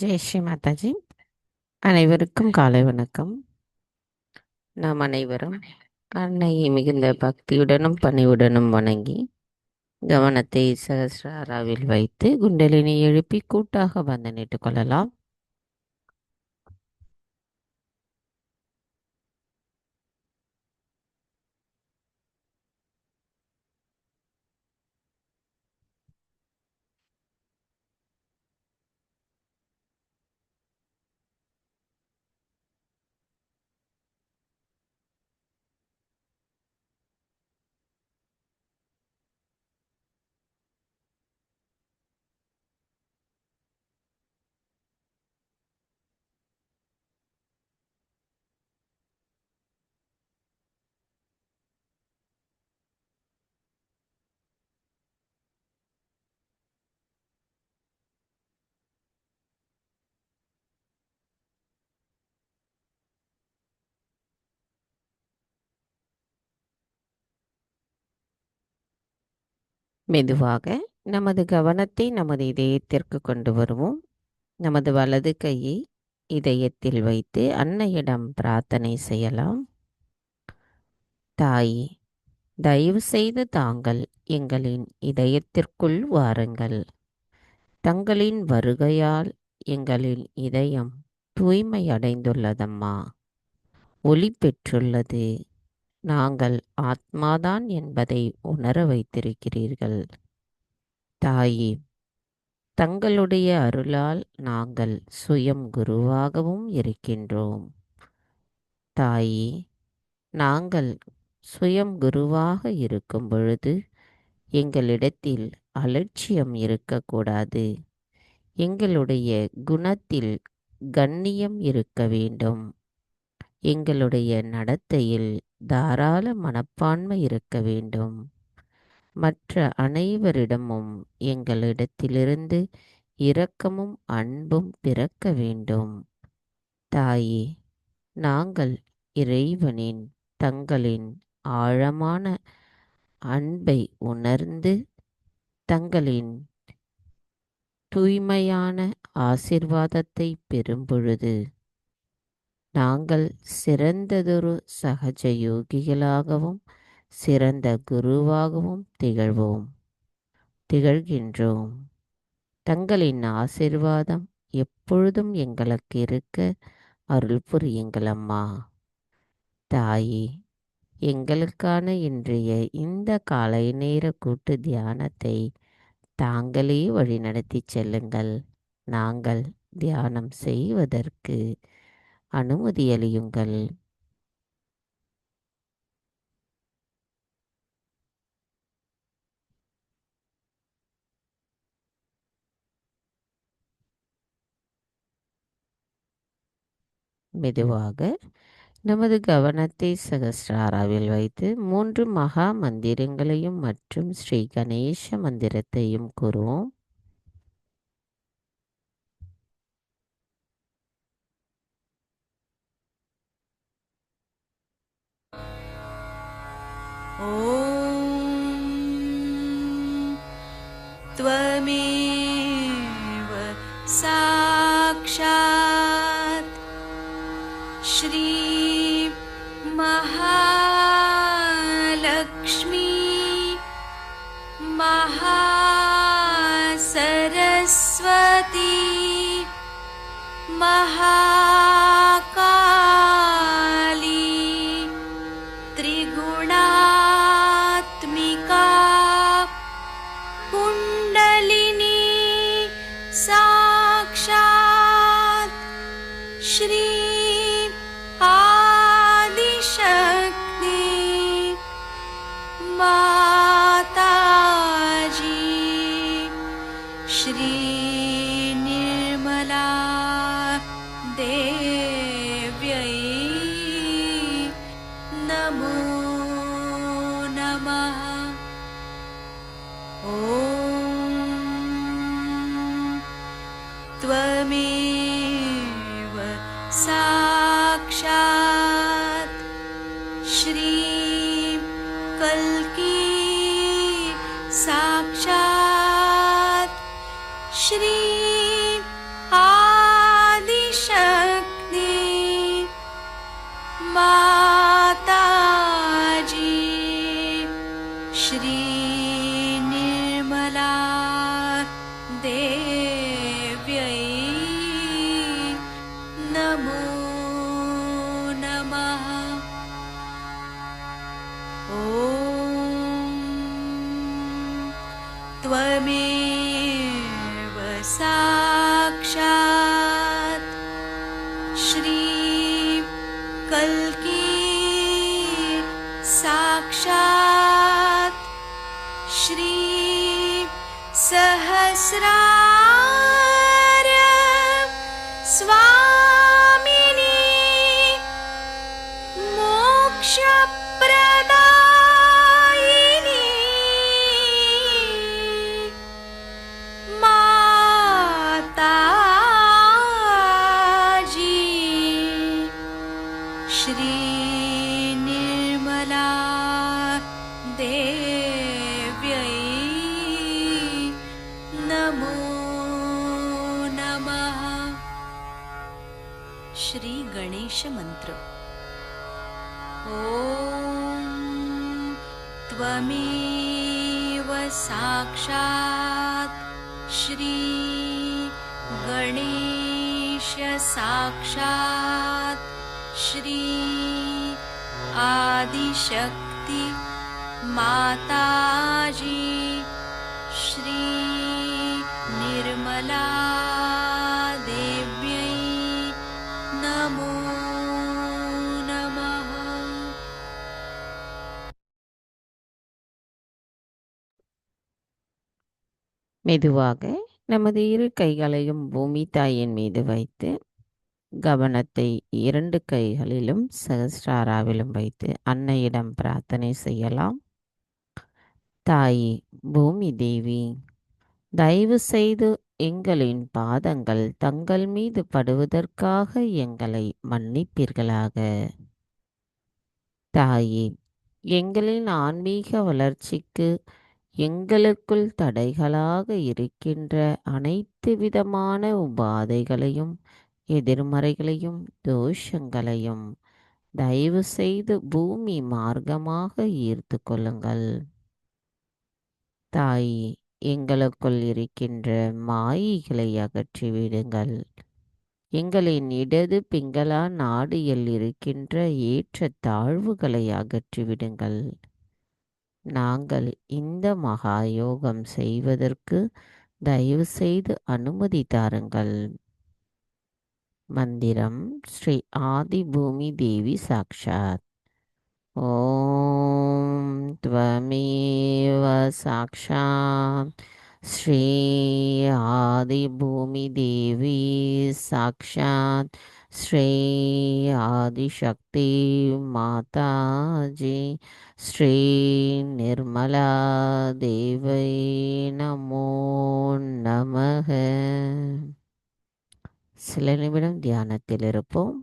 ஜெய் ஸ்ரீ மாதாஜி. அனைவருக்கும் காலை வணக்கம். நாம் அனைவரும் அன்னையை மிகுந்த பக்தியுடனும் பணிவுடனும் வணங்கி கவனத்தை சகஸ்ராராவில் வைத்து குண்டலினி எழுப்பி கூட்டாக பந்தனிட்டுக் கொள்ளலாம். மெதுவாக நமது கவனத்தை நமது இதயத்திற்கு கொண்டு வருவோம். நமது வலது கையை இதயத்தில் வைத்து அன்னையிடம் பிரார்த்தனை செய்யலாம். தாயே, தயவு செய்து தாங்கள் எங்களின் இதயத்திற்குள் வாருங்கள். தங்களின் வருகையால் எங்களின் இதயம் தூய்மை அடைந்துள்ளதம்மா, ஒளி பெற்றுள்ளது. நாங்கள் ஆத்மாதான் என்பதை உணர வைத்திருக்கிறீர்கள். தாயே, தங்களுடைய அருளால் நாங்கள் சுயம் குருவாகவும் இருக்கின்றோம். தாயே, நாங்கள் சுயம் குருவாக இருக்கும் பொழுது எங்களிடத்தில் அலட்சியம் இருக்கக்கூடாது. எங்களுடைய குணத்தில் கண்ணியம் இருக்க வேண்டும். எங்களுடைய நடத்தையில் தாராள மனப்பான்மை இருக்க வேண்டும். மற்ற அனைவரிடமும் எங்களிடத்திலிருந்து இரக்கமும் அன்பும் பிறக்க வேண்டும். தாயே, நாங்கள் இறைவனின் தங்களின் ஆழமான அன்பை உணர்ந்து தங்களின் தூய்மையான ஆசிர்வாதத்தை பெறும்பொழுது நாங்கள் சிறந்ததொரு சகஜ யோகிகளாகவும் சிறந்த குருவாகவும் திகழ்கின்றோம். தங்களின் ஆசிர்வாதம் எப்பொழுதும் எங்களுக்கு இருக்க அருள் புரியுங்கள் அம்மா. தாயே, எங்களுக்கான இன்றைய இந்த காலை நேர கூட்டு தியானத்தை தாங்களே வழிநடத்தி செல்லுங்கள். நாங்கள் தியானம் செய்வதற்கு அனுமதியளியுங்கள். மெதுவாக நமது கவனத்தை சகஸ்ராராவில் வைத்து 3 மகா மந்திரங்களையும் மற்றும் ஸ்ரீ கணேச மந்திரத்தையும் கூறுவோம். त्वमेव साक्षात् श्री महालक्ष्मी महासरस्वती महाकाली त्रिगुणात्मिका कुण्डलिनी साक्षात् श्री आदिशक्ति माताजी श्री निर्मला देव्यै नमो नमः। ॐ त्वमेव साक्षात् श्री कल्की साक्षात् श्री श्री निर्मला देव्यै नमो नमः। ॐ त्वमेव साक्षात् श्री कल्की साक्षात् श्री सहस्रार स्वामिनी मोक्षप्रदायिनी माताजी श्री निर्मला देव्यै नमो नमः। श्री गणेश मंत्र। ॐ त्वमेव साक्षात् श्री गणेश साक्षात् श्री आदिशक्ति माताजी श्री निर्मला देव्यै नमो नमः। மெதுவாக நமது இரு கைகளையும் பூமி தாயின் மீது வைத்து கவனத்தை 2 கைகளிலும் சகஸ்ராராவிலும் வைத்து அன்னையிடம் பிரார்த்தனை செய்யலாம். தாயே பூமி தேவி, தயவு செய்து எங்களின் பாதங்கள் தங்கள் மீது படுவதற்காக எங்களை மன்னிப்பீர்களாக. தாயே, எங்களின் ஆன்மீக வளர்ச்சிக்கு எங்களுக்குள் தடைகளாக இருக்கின்ற அனைத்து விதமான உபாதைகளையும் எதிர்மறைகளையும் தோஷங்களையும் தயவு செய்து பூமி மார்க்கமாக ஈர்த்து கொள்ளுங்கள். தாயே, எங்களுக்குள் இருக்கின்ற மாயைகளை அகற்றிவிடுங்கள். எங்களின் இடது பிங்களா நாடியில் இருக்கின்ற ஏற்ற தாழ்வுகளை அகற்றிவிடுங்கள். நாங்கள் இந்த மகா யோகம் செய்வதற்கு தயவு செய்து அனுமதி தாருங்கள். மந்திரம் ஸ்ரீ ஆதி பூமி தேவி சாக்ஷாத். ஓம் த்வமேவ சாக்ஷாத் ஸ்ரீ ஆதி பூமி தேவி சாக்ஷாத் ஸ்ரீ ஆதிசக்தி மாதாஜி ஸ்ரீ நிர்மலா தேவை நமோ நமக. சில நிமிடம் தியானத்தில் இருப்போம்.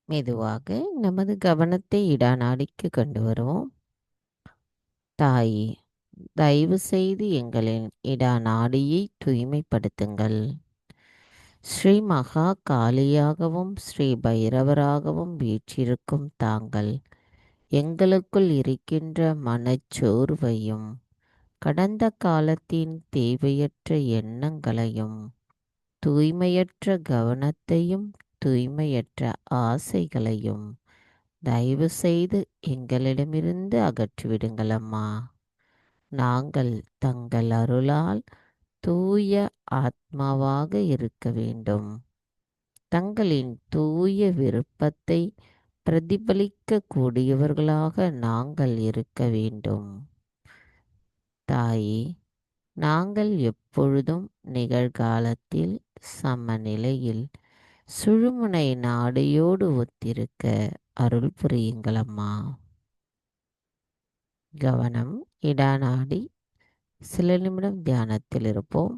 மெதுவாக நமது கவனத்தை இடாநாடிக்கு கொண்டு வருவோம். தாயே, தயவு செய்து எங்களின் இடாநாடியை தூய்மைப்படுத்துங்கள். ஸ்ரீ மகா காளியாகவும் ஸ்ரீ பைரவராகவும் வீற்றிருக்கும் தாங்கள் எங்களுக்குள் இருக்கின்ற மனச்சோர்வையும் கடந்த காலத்தின் தேவையற்ற எண்ணங்களையும் தூய்மையற்ற கவனத்தையும் தூய்மையற்ற ஆசைகளையும் தயவு செய்து எங்களிடமிருந்து அகற்றிவிடுங்கள் அம்மா. நாங்கள் தங்கள் அருளால் தூய ஆத்மாவாக இருக்க வேண்டும். தங்களின் தூய விருப்பத்தை பிரதிபலிக்க கூடியவர்களாக நாங்கள் இருக்க வேண்டும். தாயே, நாங்கள் எப்பொழுதும் நிகழ்காலத்தில் சமநிலையில் சுழுமுனை நாடியோடு ஒத்திருக்க அருள் புரியுங்களம்மா. கவனம் இடாநாடி. சில நிமிடம் தியானத்தில் இருப்போம்.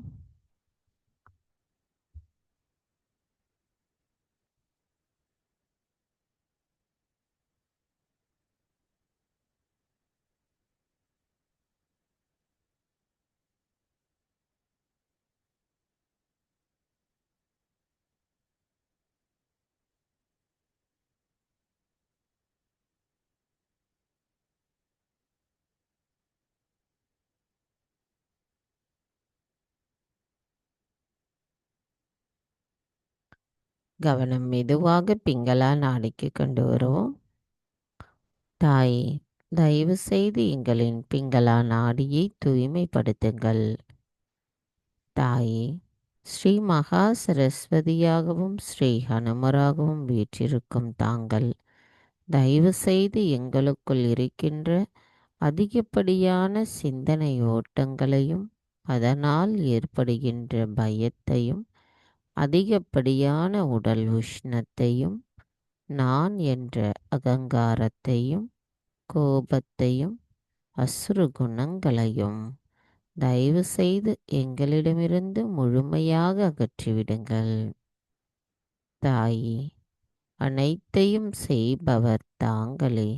கவனம் மெதுவாக பிங்களா நாடிக்கு கொண்டு வருவோம். தாயே, தயவு செய்து எங்களின் பிங்களா நாடியை தூய்மைப்படுத்துங்கள். தாயே, ஸ்ரீ மகா சரஸ்வதியாகவும் ஸ்ரீ ஹனுமராகவும் வீற்றிருக்கும் தாங்கள் தயவு செய்து எங்களுக்குள் இருக்கின்ற அதிகப்படியான சிந்தனை ஓட்டங்களையும் அதனால் ஏற்படுகின்ற பயத்தையும் அதிகப்படியான உடல் உஷ்ணத்தையும் நான் என்ற அகங்காரத்தையும் கோபத்தையும் அசுர குணங்களையும் தயவு செய்து எங்களிடமிருந்து முழுமையாக அகற்றிவிடுங்கள். தாயே, அனைத்தையும் செய்பவர் தாங்களே,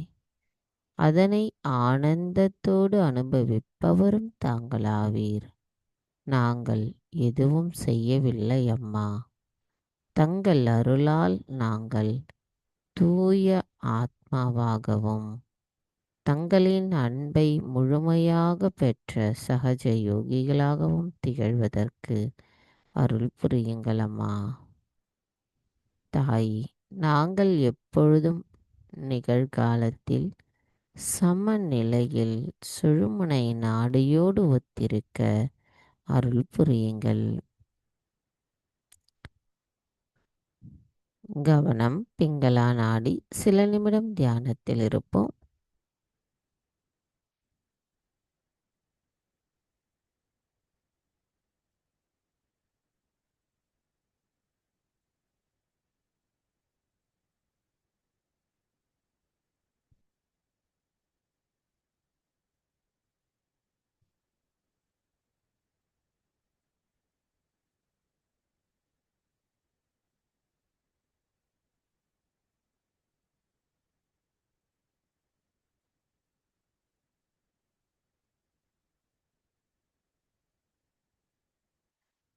அதனை ஆனந்தத்தோடு அனுபவிப்பவரும் தாங்களாவீர். நாங்கள் எதுவும் செய்யவில்லை அம்மா. தங்கள் அருளால் நாங்கள் தூய ஆத்மாவாகவும் தங்களின் அன்பை முழுமையாக பெற்ற சகஜ யோகிகளாகவும் திகழ்வதற்கு அருள் புரியுங்கள் அம்மா. தாய், நாங்கள் எப்பொழுதும் நிகழ்காலத்தில் சமநிலையில் சுழுமுனை நாடியோடு ஒத்திருக்க அருள் புரியுங்கள். கவனம் பிங்களா நாடி. சில நிமிடம் தியானத்தில் இருப்போம்.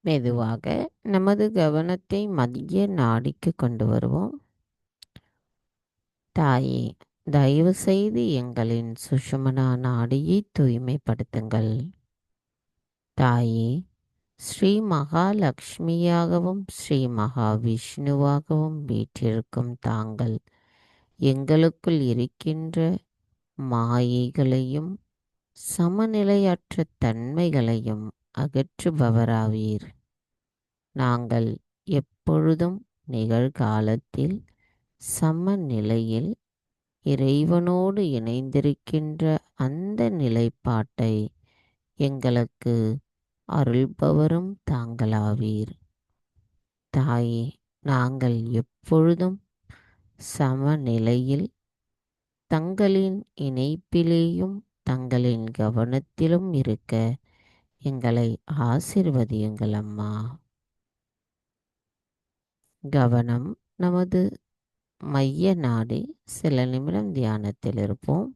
மெதுவாக நமது கவனத்தை மத்திய நாடிக்கு கொண்டு வருவோம். தாயே, தயவு செய்து எங்களின் சுஷுமனா நாடியை தூய்மைப்படுத்துங்கள். தாயே, ஸ்ரீ மகாலட்சுமியாகவும் ஸ்ரீ மகாவிஷ்ணுவாகவும் வீற்றிருக்கும் தாங்கள் எங்களுக்குள் இருக்கின்ற மாயைகளையும் சமநிலையற்ற தன்மைகளையும் அகற்றுபவராவீர். நாங்கள் எப்பொழுதும் நிகழ்காலத்தில் சமநிலையில் இறைவனோடு இணைந்திருக்கின்ற அந்த நிலைப்பாட்டை எங்களுக்கு அருள்பவரும் தாங்களாவீர். தாயே, நாங்கள் எப்பொழுதும் சமநிலையில் தங்களின் இணைப்பிலேயும் தங்களின் கவனத்திலும் இருக்க எங்களை ஆசிர்வதியுங்கள் அம்மா. கவனம் நமது மைய நாடி. சில நிமிடம் தியானத்தில் இருப்போம்.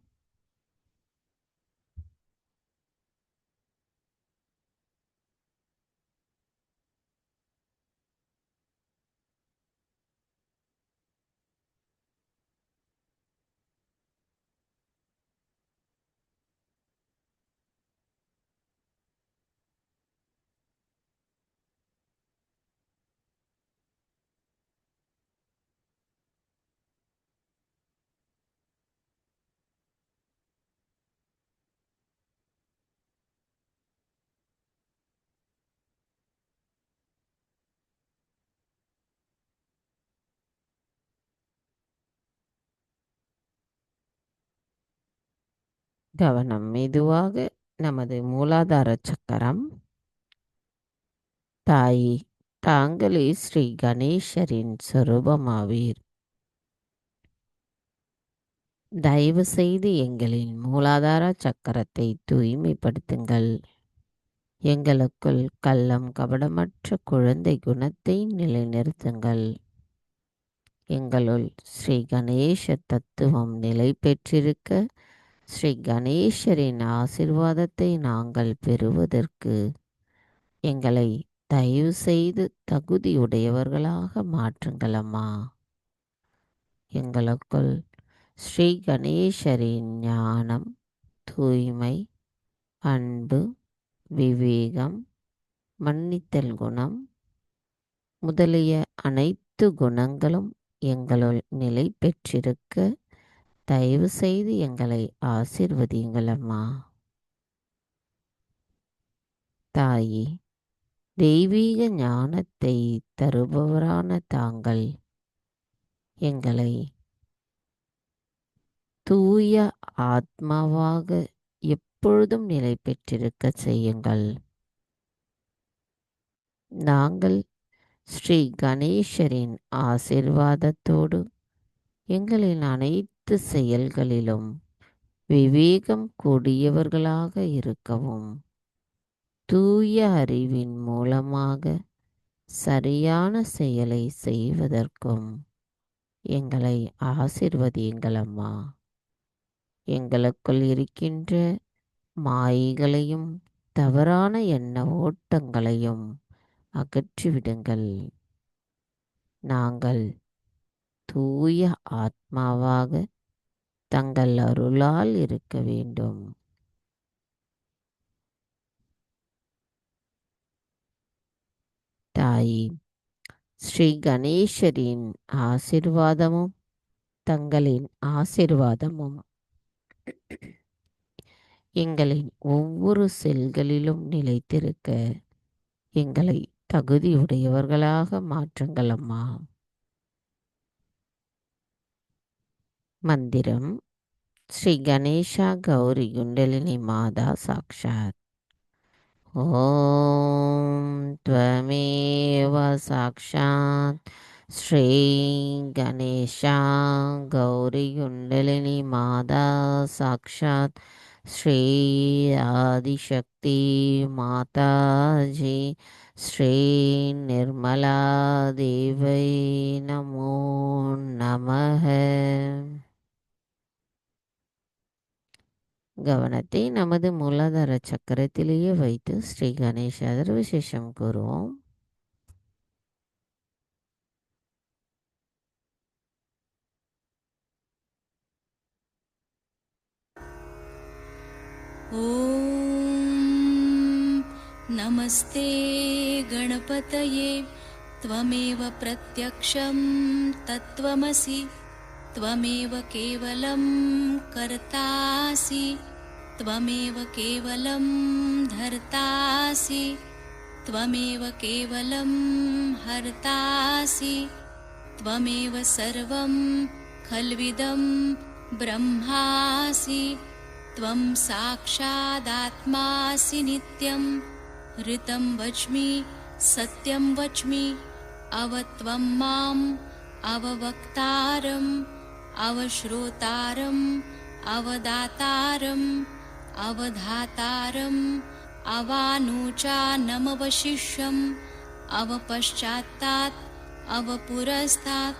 கவனம் மெதுவாக நமது மூலாதார சக்கரம். தாயே, தாங்களே ஸ்ரீ கணேசரின் சொரூபமாவீர். தயவு செய்து எங்களின் மூலாதார சக்கரத்தை தூய்மைப்படுத்துங்கள். எங்களுக்குள் கள்ளம் கபடமற்ற குழந்தை குணத்தை நிலைநிறுத்துங்கள். எங்களுள் ஸ்ரீ கணேச தத்துவம் நிலை பெற்றிருக்க ஸ்ரீ கணேசரின் ஆசிர்வாதத்தை நாங்கள் பெறுவதற்கு எங்களை தயவு செய்து தகுதியுடையவர்களாக மாற்றுங்கள் அம்மா. எங்களுக்குள் ஸ்ரீ கணேசரின் ஞானம், தூய்மை, அன்பு, விவேகம், மன்னித்தல் குணம் முதலிய அனைத்து அனைத்து குணங்களும் எங்களுள் நிலை பெற்றிருக்க தயவு செய்து எங்களை ஆசீர்வதியுங்கள் அம்மா. தாயே, தெய்வீக ஞானத்தை தருபவரான தாங்கள் எங்களை தூய ஆத்மாவாக எப்பொழுதும் நிலை பெற்றிருக்க செய்யுங்கள். நாங்கள் ஸ்ரீ கணேசரின் ஆசீர்வாதத்தோடு எங்களின் அனைத்து செயல்களிலும் விவேகம் கூடியவர்களாக இருக்கவும், தூய அறிவின் மூலமாக சரியான செயலை செய்வதற்கும் எங்களை ஆசீர்வதியுங்கள் அம்மா. எங்களுக்குள் இருக்கின்ற மாயைகளையும் தவறான எண்ண ஓட்டங்களையும் அகற்றிவிடுங்கள். நாங்கள் தூய ஆத்மாவாக தங்கள் அருளால் இருக்க வேண்டும். தாயே, ஸ்ரீ கணேசரின் ஆசீர்வாதமும் தங்களின் ஆசீர்வாதமும் எங்களின் ஒவ்வொரு செல்களிலும் நிலைத்திருக்க எங்களை தகுதியுடையவர்களாக மாற்றுங்கள் அம்மா. மந்திரம் ஸ்ரீ கணேசா கௌரி குண்டலினி மாதா சாக்ஷாத். ஓம் த்வமேவ சாக்ஷாத் ஸ்ரீ கணேசா கௌரி குண்டலினி மாதா சாக்ஷாத் ஸ்ரீ ஆதிசக்தி மாதாஜி ஸ்ரீ நிர்மலா தேவை நமோ நமஹ. கவனத்தை நமது மூலாதார சக்கரத்திலேயே வைத்து ஸ்ரீ கணேசர் விசேஷம் கூறுவோம். ॐ नमस्ते गणपतये त्वमेव प्रत्यक्षं तत्त्वमसि त्वमेव केवलं कर्तासि त्वमेव केवलं धर्तासि त्वमेव केवलं हर्तासि त्वमेव सर्वं खल्विदं ब्रह्मासि त्वं साक्षादात्मासि नित्यं ऋतं वच्मि सत्यं वच्मि अवत्वं माम् अववक्तारम् अवश्रोतारम् अवदातारम् अवधातारम् अवानुचानमवशिष्यम् अवपश्चात्तात् अवपुरस्तात्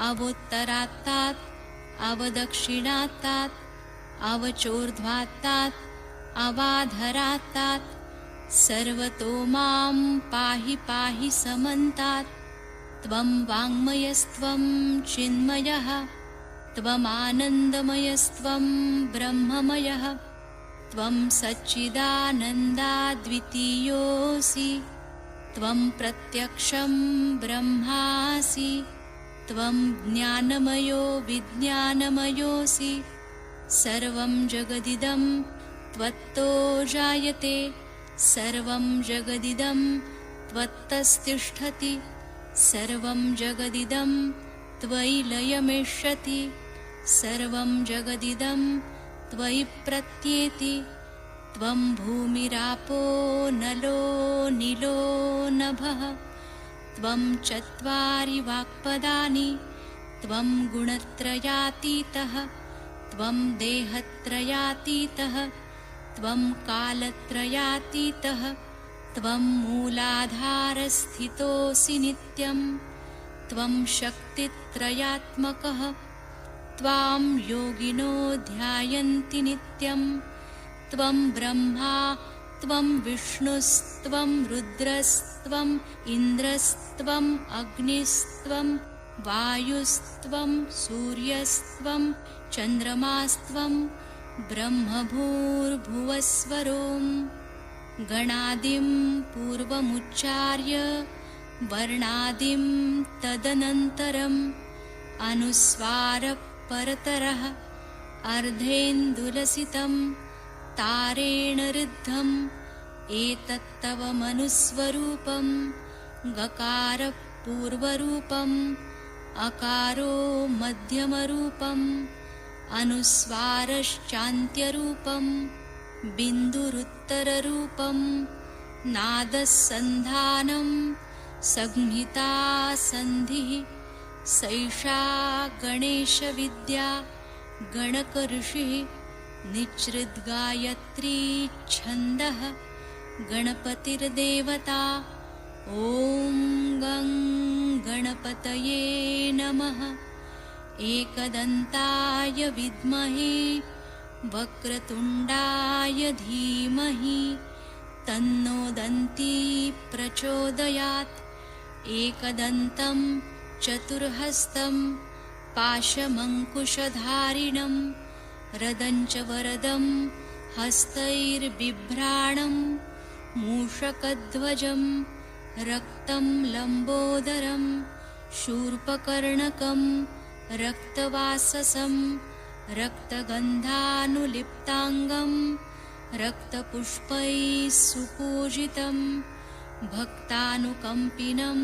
अवोत्तरात्तात् अवदक्षिणात्तात् अवचोर्ध्वात्तात् अवाधरात्तात् सर्वतो मां पाहि पाहि समन्तात् त्वं वाङ्मयस्त्वं चिन्मयः त्वमानन्दमयस्त्वं ब्रह्ममयः त्वं सच्चिदानन्दाद्वितीयोऽसि त्वं प्रत्यक्षं ब्रह्मासि त्वं ज्ञानमयो विज्ञानमयोऽसि सर्वं जगदिदं त्वत्तो जायते सर्वं जगदिदं त्वत्तस्तिष्ठति सर्वं जगदिदं त्वयि लयमेष्यति सर्वं जगदिदं त्वयि प्रत्येति त्वं भूमिरापो नलो नीलो नभः त्वं चत्वारि वाक्पदानि त्वं गुणत्रयातीतः त्वं देहत्रयातीतः त्वं कालत्रयातीतः त्वं मूलाधारस्थितोऽसि नित्यं त्वं शक्तित्रयात्मकः त्वां योगिनो ध्यायन्ति नित्यं त्वं ब्रह्मा त्वं विष्णुस्त्वं रुद्रस्त्वम् इन्द्रस्त्वम् अग्निस्त्वं वायुस्त्वं सूर्यस्त्वं चन्द्रमास्त्वं ब्रह्मभूर्भुवस्वरों गणादिं पूर्वमुच्चार्य वर्णादिं तदनन्तरम् अनुस्वारः परतरः अर्धेन्दुलसितं तारेण ऋद्धम् एतत्तव मनुस्वरूपं गकारः पूर्वरूपम् अकारो मध्यमरूपम् अनुस्वारश्चान्त्यरूपं बिन्दुरुत्तररूपं नादस्सन्धानं संहिता सन्धिः सैषा गणेशविद्या गणकऋषिः निच्छृद्गायत्री छन्दः गणपतिर्देवता ॐ गं गणपतये नमः। एकदन्ताय विद्महे वक्रतुण्डाय धीमहि तन्नो दन्ती प्रचोदयात्। एकदन्तं चतुर्हस्तं पाशमङ्कुशधारिणं रदञ्च वरदं हस्तैर्बिभ्राणं मूषकध्वजं रक्तं लम्बोदरं शूर्पकर्णकं रक्तवाससं रक्तगन्धानुलिप्ताङ्गं रक्तपुष्पैः सुपूजितं भक्तानुकम्पिनं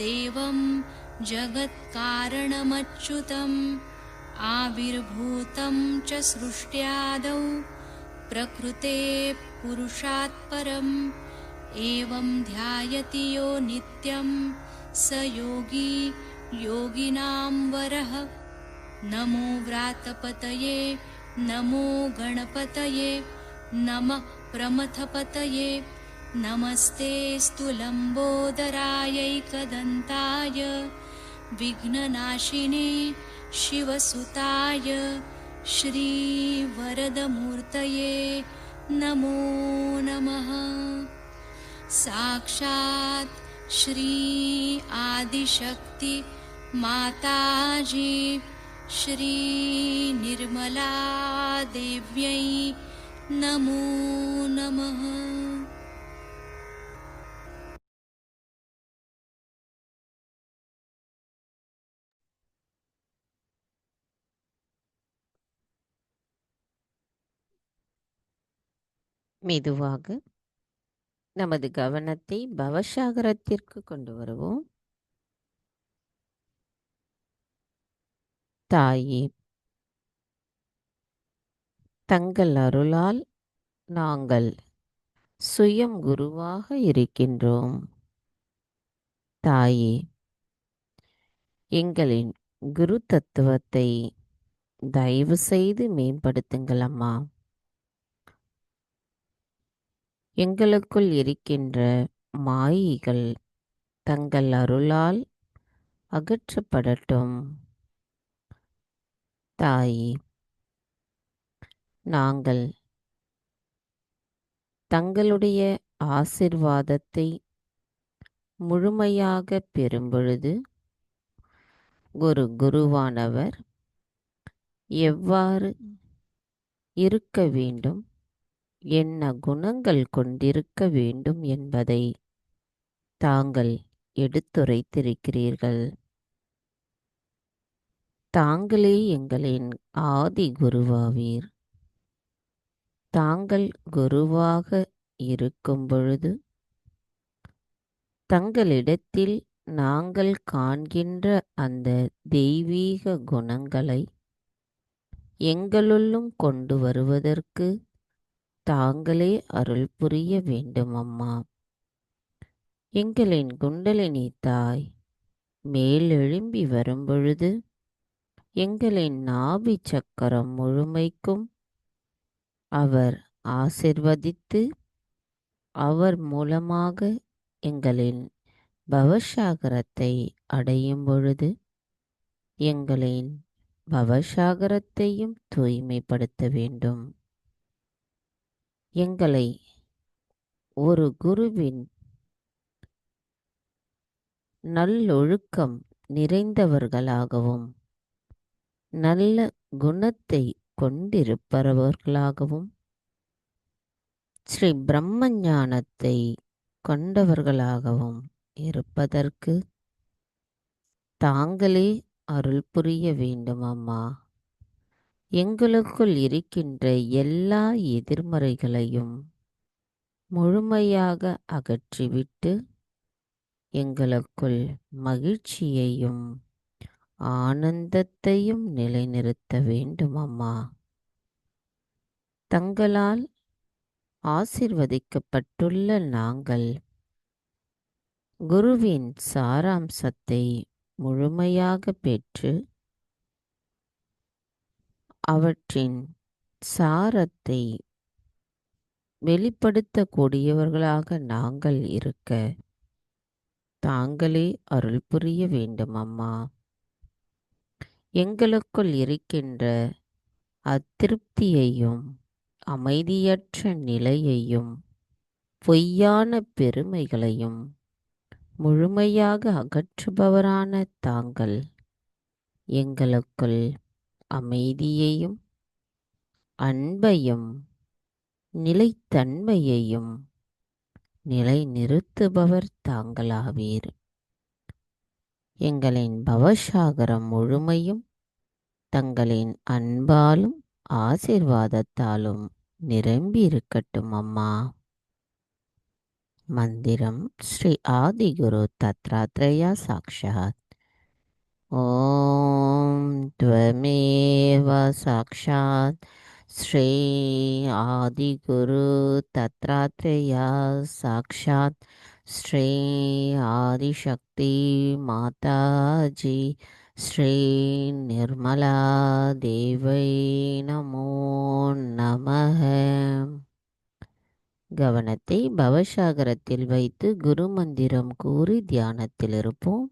देवं जगत्कारणमच्युतम् आविर्भूतं च सृष्ट्यादौ प्रकृते पुरुषात् परम् एवं ध्यायति यो नित्यं स योगी योगिनां वरः। नमो व्रातपतये नमो गणपतये नमः प्रमथपतये नमस्तेऽस्तु लम्बोदरायैकदन्ताय विघ्ननाशिने शिवसुताय श्रीवरदमूर्तये नमो नमः। साक्षात् श्री आदिशक्ति माताजी श्री निर्मला देव्यै नमो नमः। மெதுவாக நமது கவனத்தை பவசாகரத்திற்கு கொண்டு வருவோம். தாயே, தங்கள் அருளால் நாங்கள் சுயம் குருவாக இருக்கின்றோம். தாயே, எங்களின் குரு தத்துவத்தை தயவு செய்து மேம்படுத்துங்கள் அம்மா. எங்களுக்குள் இருக்கின்ற மாயைகள் தங்கள் அருளால் அகற்றப்படட்டும். தாயே, நாங்கள் தங்களுடைய ஆசிர்வாதத்தை முழுமையாக பெறும்பொழுது ஒரு குருவானவர் எவ்வாறு இருக்க வேண்டும், என்ன குணங்கள் கொண்டிருக்க வேண்டும் என்பதை தாங்கள் எடுத்துரைத்திருக்கிறீர்கள். தாங்களே எங்களின் ஆதி குருவாவீர். தாங்கள் குருவாக இருக்கும் பொழுது தங்களிடத்தில் நாங்கள் காண்கின்ற அந்த தெய்வீக குணங்களை எங்களுள்ளும் கொண்டு வருவதற்கு தாங்களே அருள் புரிய வேண்டும் அம்மா. எங்களின் குண்டலினி தாய் மேலெழும்பி வரும்பொழுது எங்களின் நாபி சக்கரம் முழுமைக்கும் அவர் ஆசிர்வதித்து அவர் மூலமாக எங்களின் பவசாகரத்தை அடையும் பொழுது எங்களின் பவசாகரத்தையும் தூய்மைப்படுத்த வேண்டும். எங்களை ஒரு குருவின் நல்லொழுக்கம் நிறைந்தவர்களாகவும் நல்ல குணத்தை கொண்டிருப்பவர்களாகவும் ஸ்ரீ பிரம்ம ஞானத்தை கொண்டவர்களாகவும் இருப்பதற்கு தாங்களே அருள் புரிய வேண்டும் அம்மா. எங்களுக்குள் இருக்கின்ற எல்லா எதிர்மறைகளையும் முழுமையாக அகற்றிவிட்டு எங்களுக்குள் மகிழ்ச்சியையும் ஆனந்தத்தையும் நிலைநிறுத்த வேண்டும் அம்மா. தங்களால் ஆசிர்வதிக்கப்பட்டுள்ள நாங்கள் குருவின் சாராம்சத்தை முழுமையாக பெற்று அவற்றின் சாரத்தை வெளிப்படுத்தக்கூடியவர்களாக நாங்கள் இருக்க தாங்களே அருள் புரிய வேண்டும் அம்மா. எங்களுக்குள் இருக்கின்ற அதிருப்தியையும் அமைதியற்ற நிலையையும் பொய்யான பெருமைகளையும் முழுமையாக அகற்றுபவரான தாங்கள் எங்களுக்குள் அமைதியையும் அன்பையும் நிலைத்தன்மையையும் நிலைநிறுத்துபவர் தாங்களாவீர். எங்களின் பவசாகரம் முழுமையும் தங்களின் அன்பாலும் ஆசீர்வாதத்தாலும் நிரம்பி இருக்கட்டும் அம்மா. மந்திரம் ஸ்ரீ ஆதிகுரு தத்ராத்ரேயா சாக்ஷாத். ஓம் த்வமேவ சாக்ஷாத் ஸ்ரீ ஆதிகுரு தத்ராத்ரேயா சாக்ஷாத் ஸ்ரீ ஆதிசக்தி மாதாஜி ஸ்ரீ நிர்மலா தேவை நமோ நமः. கவனத்தை பவசாகரத்தில் வைத்து குரு மந்திரம் கூறி தியானத்தில் இருப்போம்.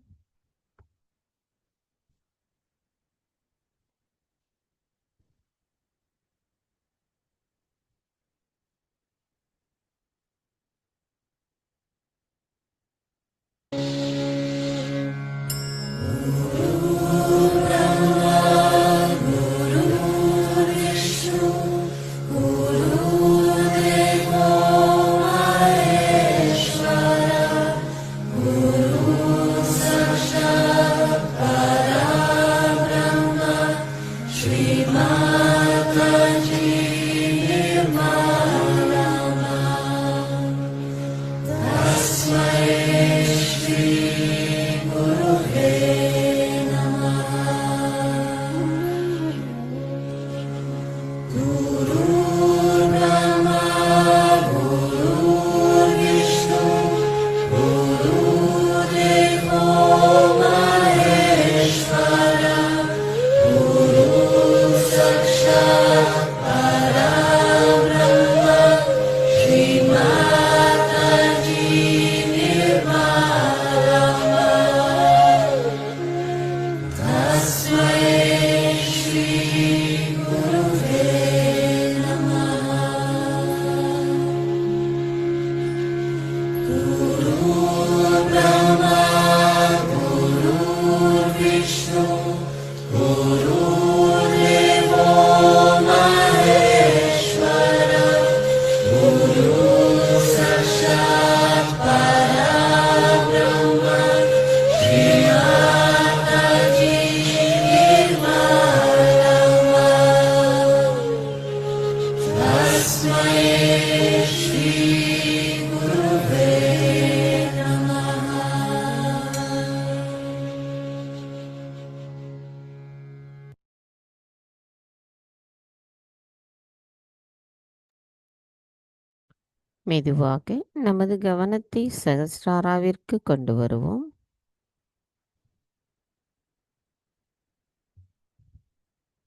மெதுவாக நமது கவனத்தை சகஸ்ராராவிற்கு கொண்டு வருவோம்.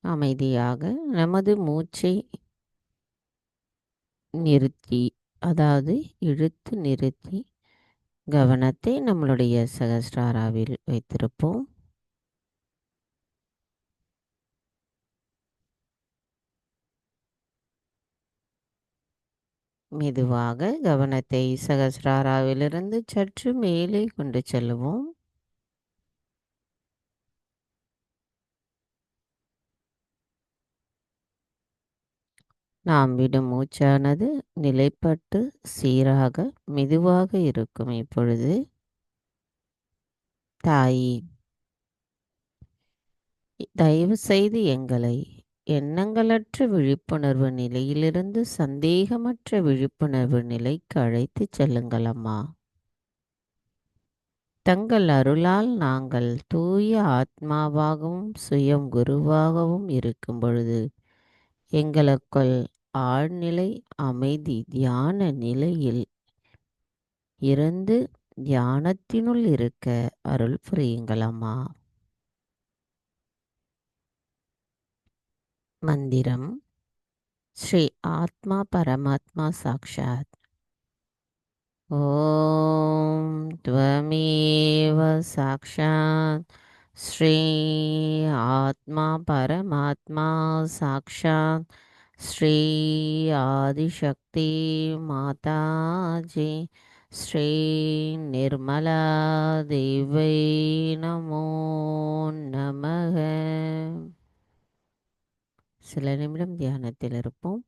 அமைதியாக நமது மூச்சை நிறுத்தி, அதாவது இழுத்து நிறுத்தி கவனத்தை நம்மளுடைய சகஸ்ராராவில் வைத்திருப்போம். மெதுவாக கவனத்தை சகஸ்ராராவிலிருந்து சற்று மேலே கொண்டு செல்லுவோம். நாம் விடும் மூச்சானது நிலைப்பட்டு சீராக மெதுவாக இருக்கும். இப்பொழுது தாயி, தயவு செய்து எங்களை எண்ணங்களற்ற விழிப்புணர்வு நிலையிலிருந்து சந்தேகமற்ற விழிப்புணர்வு நிலைக்கு அழைத்துச் செல்லுங்கள் அம்மா. தங்கள் அருளால் நாங்கள் தூய ஆத்மாவாகவும் சுயம் குருவாகவும் இருக்கும் பொழுது எங்களுக்குள் ஆழ்நிலை அமைதி தியான நிலையில் இருந்து தியானத்தினுள் இருக்க அருள் புரியுங்கள் அம்மா. மந்திரம் ஸ்ரீ ஆத்மா பரமாத்மா சாக்ஷாத். ஓம் த்வமேவ சாக்ஷாத் ஸ்ரீ ஆத்மா பரமாத்மா சாக்ஷாத் ஸ்ரீ ஆதிசக்தி மாதாஜி ஸ்ரீ நிர்மலா தேவை நமோ நமக. சில நிமிடம் தியானத்தில் இருப்போம்.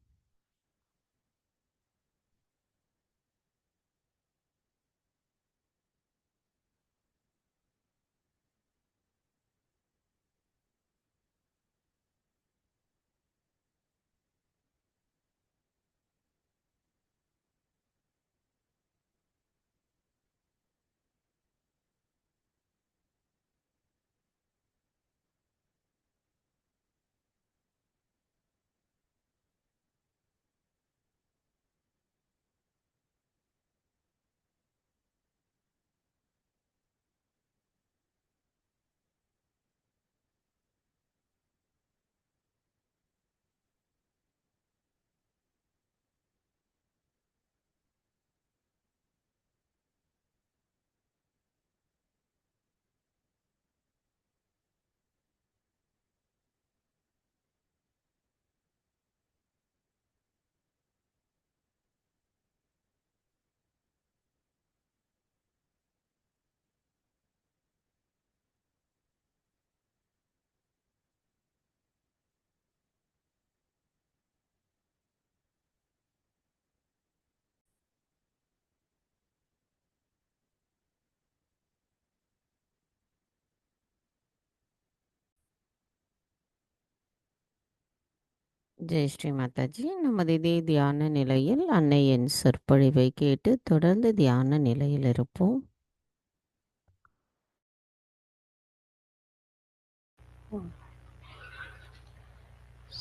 ஜெய் ஸ்ரீ மாதாஜி. நமது இதே தியான நிலையில் அன்னையின் சொற்பொழிவை கேட்டு தொடர்ந்து தியான நிலையில் இருப்போம்.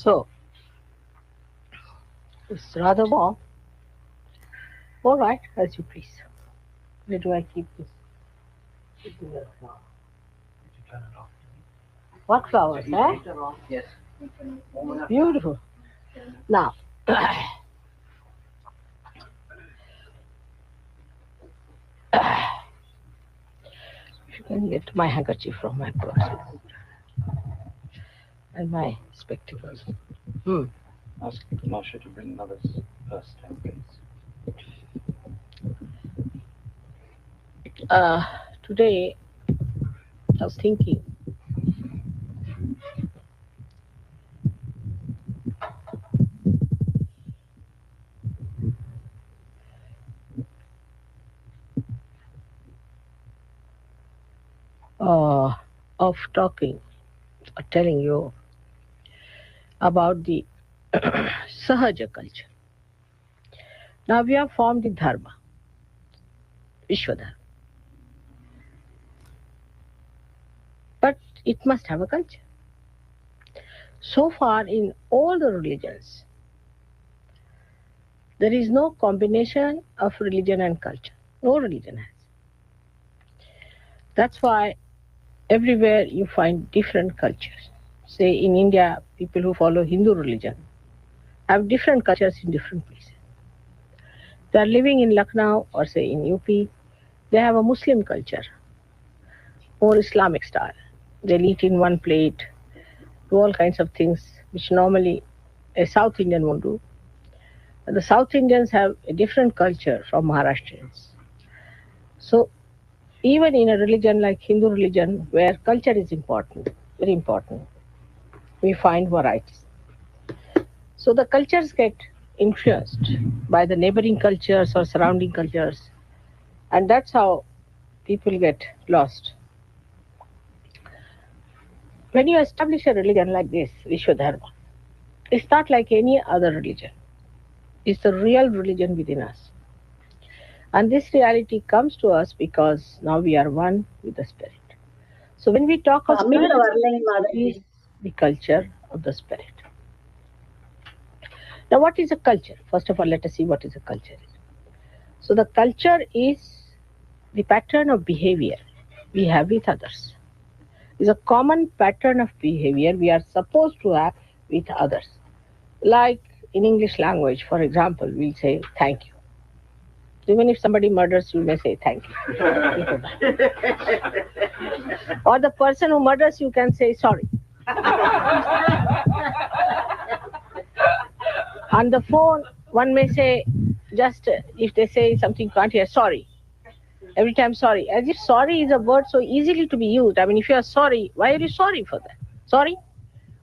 So, it's rather warm. All right, as you please. Where do I keep this? What flowers, eh? Yes. Beautiful. Now, if you can get my handkerchief from my purse and my spectacles. Ask Masha to bring another purse down, please. Today, I was thinking, of talking or telling you about the Sahaja culture. Now we have formed the Dharma, Vishwadharma. But it must have a culture. So far in all the religions, there is no combination of religion and culture. No religion has. That's why everywhere you find different cultures. Say in India, people who follow Hindu religion have different cultures in different places. They are living in Lucknow or say in UP, they have a Muslim culture, more Islamic style. They'll eat in one plate, do all kinds of things which normally a South Indian won't do. And the South Indians have a different culture from Maharashtrians. So even in a religion like Hindu religion, where culture is important, very important, we find varieties. So the cultures get influenced by the neighboring cultures or surrounding cultures, and that's how people get lost. when you establish a religion like this, Vishwadharma, it's not like any other religion. It's the real religion within us. And this reality comes to us because now we are one with the spirit. So when we talk of spirit, is the culture of the spirit. Now, what is a culture? First of all, let us see what is a culture. So the culture is the pattern of behavior we have with others. It's a common pattern of behavior we are supposed to have with others. Like in English language, for example, we'll say thank you. Even if somebody murders you, may say thank you. Or the person who murders you can say sorry. On the phone, one may say, just if they say something you can't hear, sorry. Every time sorry. As if sorry is a word so easily to be used. I mean, if you are sorry, why are you sorry for that? Sorry?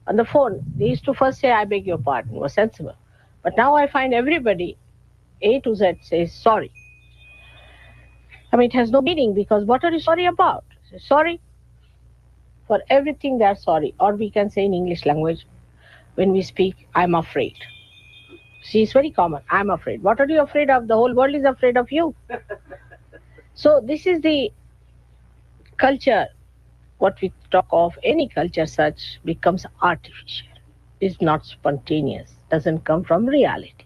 On the phone, they used to first say, I beg your pardon, was sensible. But now I find everybody, A to Z, says sorry. I mean, it has no meaning because what are you sorry about? Sorry. For everything they are sorry. Or we can say in English language, when we speak, I'm afraid. See, it's very common. I'm afraid. What are you afraid of? The whole world is afraid of you. So this is the culture. What we talk of, any culture such becomes artificial. It's not spontaneous. Doesn't come from reality.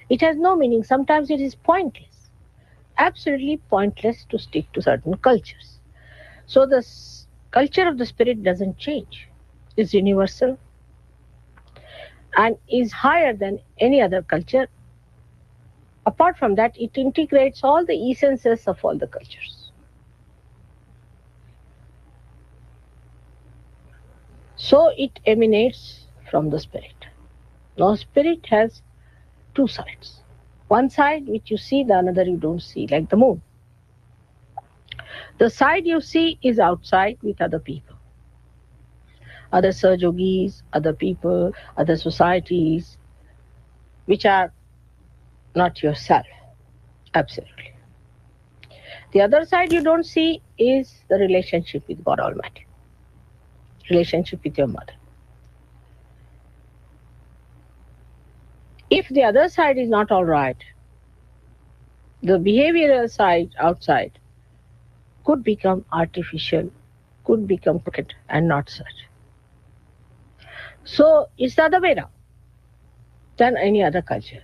It has no meaning. Sometimes it is pointless. Absolutely pointless to stick to certain cultures. So the culture of the spirit doesn't change. It's universal and is higher than any other culture. Apart from that, it integrates all the essences of all the cultures. So it emanates from the spirit. Now, spirit has two sides. One side which you see, the other you don't see, like the moon. The side you see is outside with other people. Other Sahajogis, other people, other societies, which are not yourself. Absolutely. The other side you don't see is the relationship with God Almighty. Relationship with your mother. If the other side is not all right, the behavioral side outside could become artificial, could become crooked and not such. So it's the other way around than any other culture.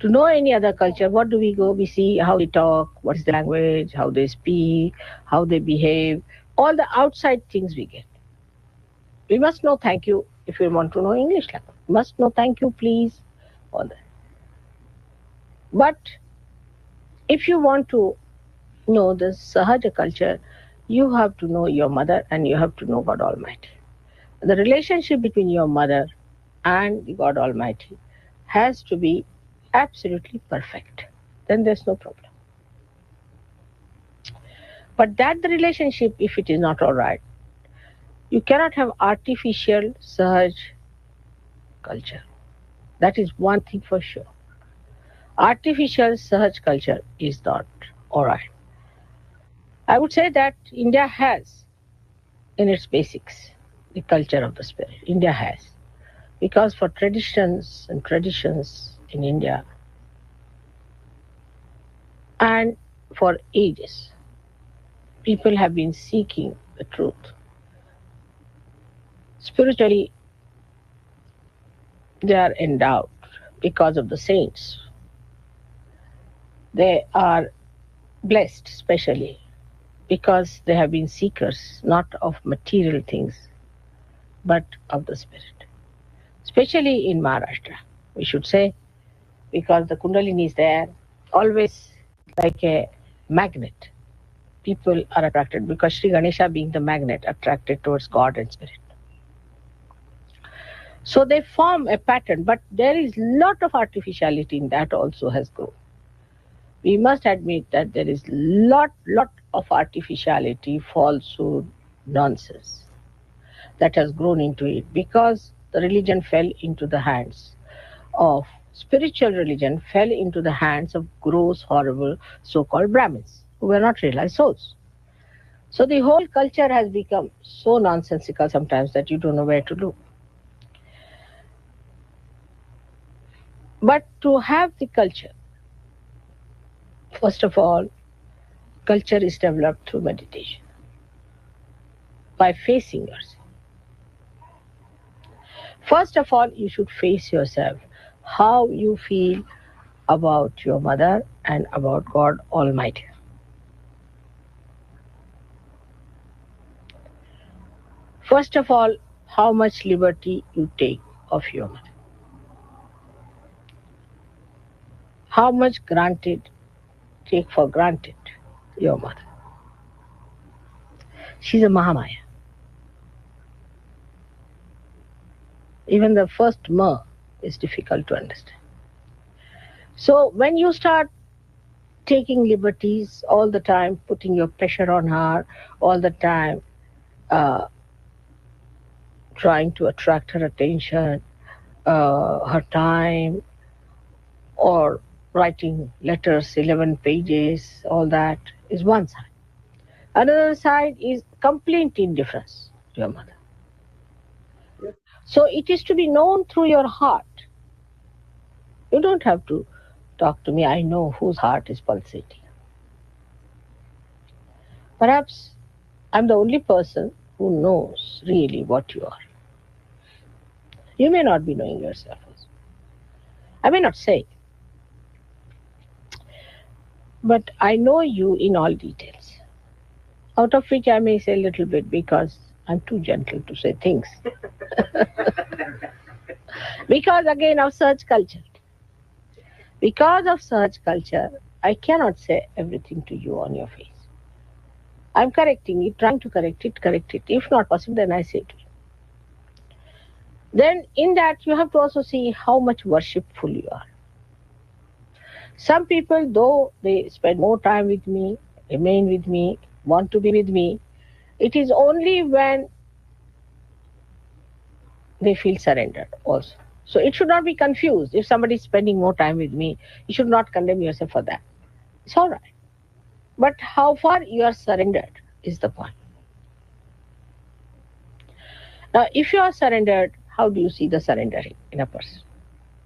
To know any other culture, what do we go? We see how they talk, what is the language, how they speak, how they behave, all the outside things we get. We must know thank you if we want to know English language. We must know thank you, please, all that. But if you want to know the Sahaja culture, you have to know your mother and you have to know God Almighty. The relationship between your mother and the God Almighty has to be absolutely perfect. Then there's no problem. But that the relationship, if it is not all right, you cannot have artificial Sahaj culture. That is one thing for sure. Artificial Sahaj culture is not all right. I would say that India has, in its basics, the culture of the spirit. India has. Because for traditions and traditions in India, and for ages, people have been seeking the truth. Spiritually, they are endowed because of the saints. They are blessed, especially because they have been seekers, not of material things, but of the spirit. Especially in Maharashtra, we should say, because the Kundalini is there, always like a magnet. People are attracted because Sri Ganesha, being the magnet, attracted towards God and spirit. So they form a pattern, but there is a lot of artificiality in that also has grown. We must admit that there is lot of artificiality, falsehood, nonsense that has grown into it because the religion fell into the hands of, spiritual religion fell into the hands of gross, horrible, so-called Brahmins who were not realized souls. So the whole culture has become so nonsensical sometimes that you don't know where to look. But to have the culture, first of all, culture is developed through meditation, by facing yourself. First of all, you should face yourself, how you feel about your mother and about God Almighty. First of all, how much liberty you take of your mother. How much take for granted your mother. She's a Mahamaya. Even the first Ma is difficult to understand. So when you start taking liberties all the time, putting your pressure on her all the time, trying to attract her attention, her time, or writing letters, 11 pages, all that is one side. Another side is complete indifference to your mother. So it is to be known through your heart. You don't have to talk to me. I know whose heart is pulsating. Perhaps I'm the only person who knows really what you are. You may not be knowing yourself also. I may not say, but I know you in all details, out of which I may say a little bit because I'm too gentle to say things. Because again of search culture. Because of search culture, I cannot say everything to you on your face. I'm correcting it, trying to correct it. If not possible, then I say to you. Then in that you have to also see how much worshipful you are. Some people, though they spend more time with me, remain with me, want to be with me, it is only when they feel surrendered also. So it should not be confused. If somebody is spending more time with me, you should not condemn yourself for that. It's all right. But how far you are surrendered is the point. Now, if you are surrendered, how do you see the surrendering in a person?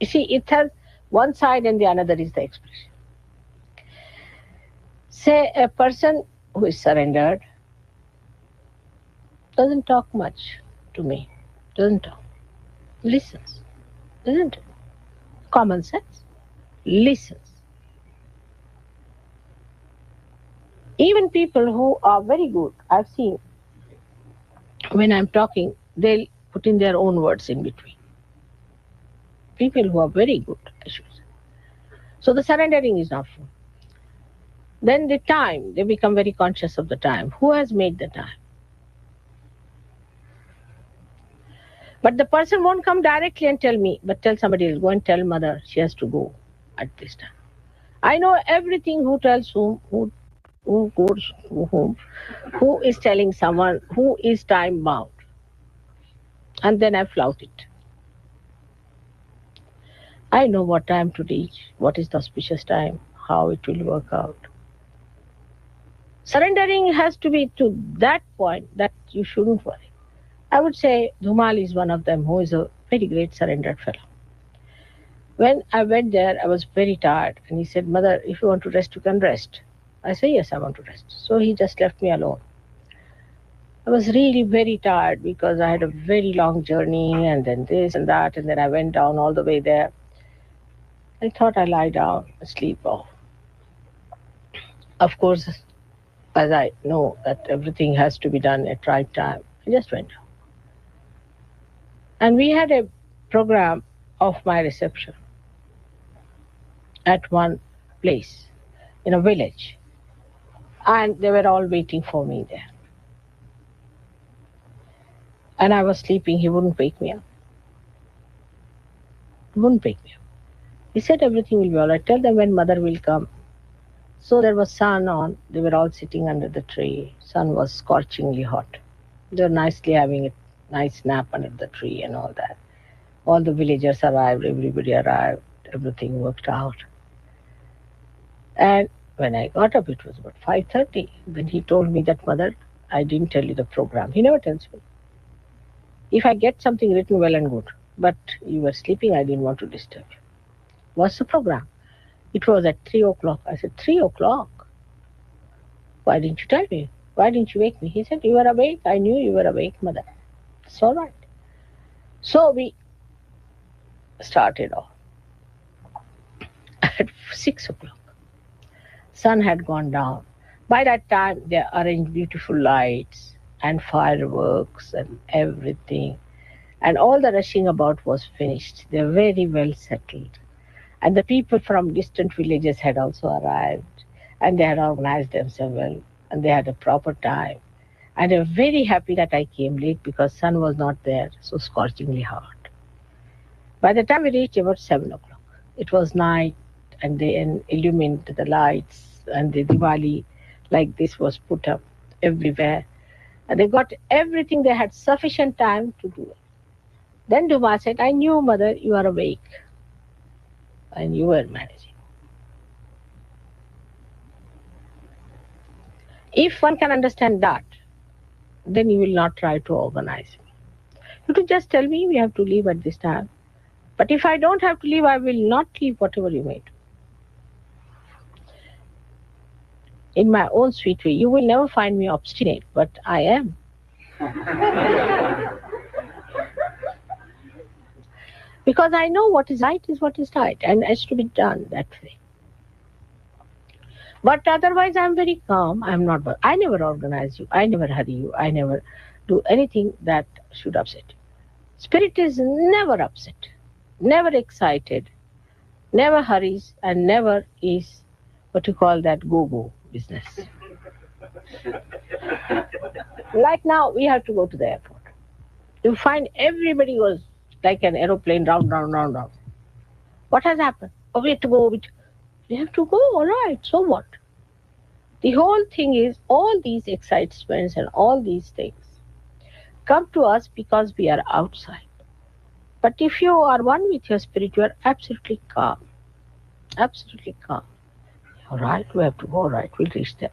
You see, it has one side and the other is the expression. Say a person who is surrendered doesn't talk much to me, doesn't talk, listens, isn't it? Common sense, listens. Even people who are very good, I've seen, when I'm talking, they'll put in their own words in between. People who are very good, I should say. So the surrendering is not full. Then the time, they become very conscious of the time. Who has made the time? But the person won't come directly and tell me, but tell somebody else, go and tell mother she has to go at this time. I know everything, who tells whom, who goes to whom, who is telling someone, who is time bound. And then I flout it. I know what time to reach, what is the auspicious time, how it will work out. Surrendering has to be to that point that you shouldn't worry. I would say Dhumal is one of them, who is a very great surrendered fellow. When I went there, I was very tired, and he said, Mother, if you want to rest, you can rest. I said, yes, I want to rest. So he just left me alone. I was really very tired because I had a very long journey, and then this and that, and then I went down all the way there. I thought I'd lie down and sleep off. Of course, as I know that everything has to be done at right time, I just went down. And we had a program of my reception at one place in a village. And they were all waiting for me there. And I was sleeping, he wouldn't wake me up. He wouldn't wake me up. He said everything will be all right. Tell them when mother will come. So there was sun on. They were all sitting under the tree. Sun was scorchingly hot. They were nicely having a nice nap under the tree and all that. All the villagers arrived, everybody arrived, everything worked out. And when I got up, it was about 5:30. Then he told me that, Mother, I didn't tell you the program. He never tells me. If I get something written, well and good. But you were sleeping, I didn't want to disturb you. What's the program? It was at 3 o'clock. I said, 3 o'clock? Why didn't you tell me? Why didn't you wake me? He said, you were awake. I knew you were awake, mother. It's all right. So we started off at 6 o'clock. Sun had gone down. By that time, they arranged beautiful lights and fireworks and everything. And all the rushing about was finished. They were very well settled. And the people from distant villages had also arrived. And they had organized themselves well. And they had a proper time. And they were very happy that I came late because sun was not there, so scorchingly hot. By the time we reached about 7 o'clock, it was night, and they illumined the lights, and the Diwali like this was put up everywhere. And they got everything. They had sufficient time to do it. Then Duma said, I knew, mother, you are awake. And you were managing. If one can understand that, then you will not try to organize me. You could just tell me we have to leave at this time. But if I don't have to leave, I will not leave whatever you may do. In my own sweet way, you will never find me obstinate, but I am. Because I know what is right is what is right, and it has to be done that way. But otherwise, I'm very calm. I never organize you. I never hurry you. I never do anything that should upset you. Spirit is never upset, never excited, never hurries, and never is what you call that go-go business. Like now, we have to go to the airport. You find everybody goes like an aeroplane, round, round, round, round. What has happened? Oh, we have to go. We have to go, all right, so what? The whole thing is, all these excitements and all these things come to us because we are outside. But if you are one with your spirit, you are absolutely calm. Absolutely calm. All right, we have to go, all right, we'll reach there.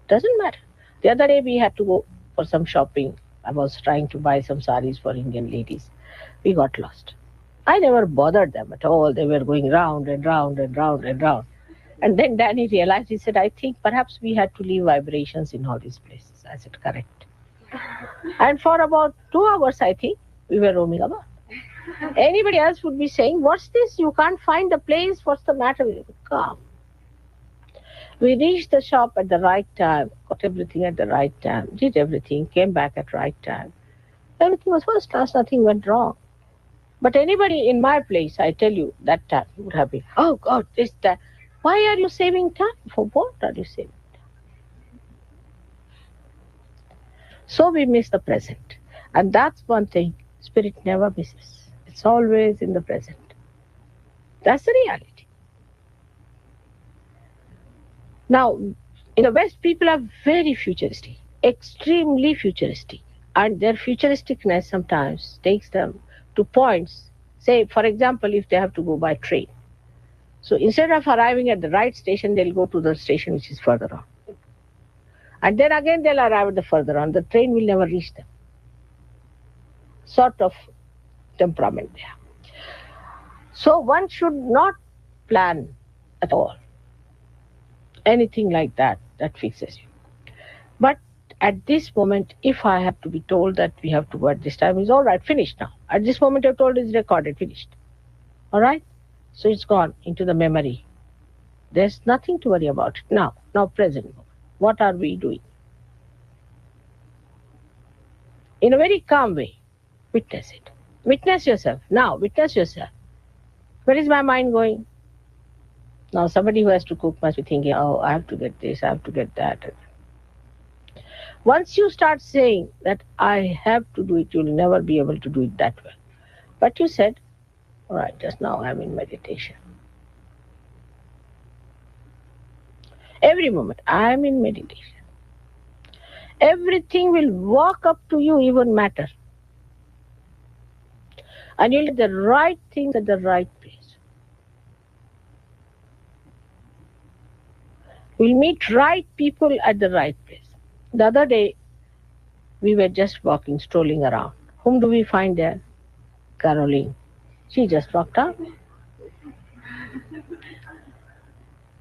Doesn't matter. The other day we had to go for some shopping. I was trying to buy some saris for Indian ladies. We got lost. I never bothered them at all. They were going round and round and round and round. And then Danny realized, he said, I think perhaps we had to leave vibrations in all these places. I said, correct. And for about 2 hours, I think, we were roaming about. Anybody else would be saying, what's this? You can't find the place. What's the matter with you? Calm. We reached the shop at the right time, got everything at the right time, did everything, came back at right time. Everything was first class, nothing went wrong. But anybody in my place, I tell you, that time would have been, oh God, this, that. Why are you saving time? For what are you saving time? So we miss the present. And that's one thing spirit never misses. It's always in the present. That's the reality. Now, in the West, people are very futuristic, extremely futuristic. And their futuristicness sometimes takes them to points. Say, for example, if they have to go by train. So instead of arriving at the right station, they'll go to the station which is further on. And then again they'll arrive at the further on. The train will never reach them. Sort of temperament there. So one should not plan at all anything like that fixes you. But at this moment, if I have to be told that we have to go at this time, it's all right, finished now. At this moment I've told it's recorded, finished. All right? So it's gone into the memory. There's nothing to worry about it. Now present moment. What are we doing? In a very calm way, witness it. Witness yourself. Now, witness yourself. Where is my mind going? Now somebody who has to cook must be thinking, oh, I have to get this, I have to get that. Once you start saying that I have to do it, you'll never be able to do it that well. But you said, all right, just now I'm in meditation. Every moment I'm in meditation. Everything will walk up to you, even matter. And you'll get the right things at the right place. We'll meet right people at the right place. The other day, We were just walking, strolling around. Whom do we find there? Caroline. She just walked out.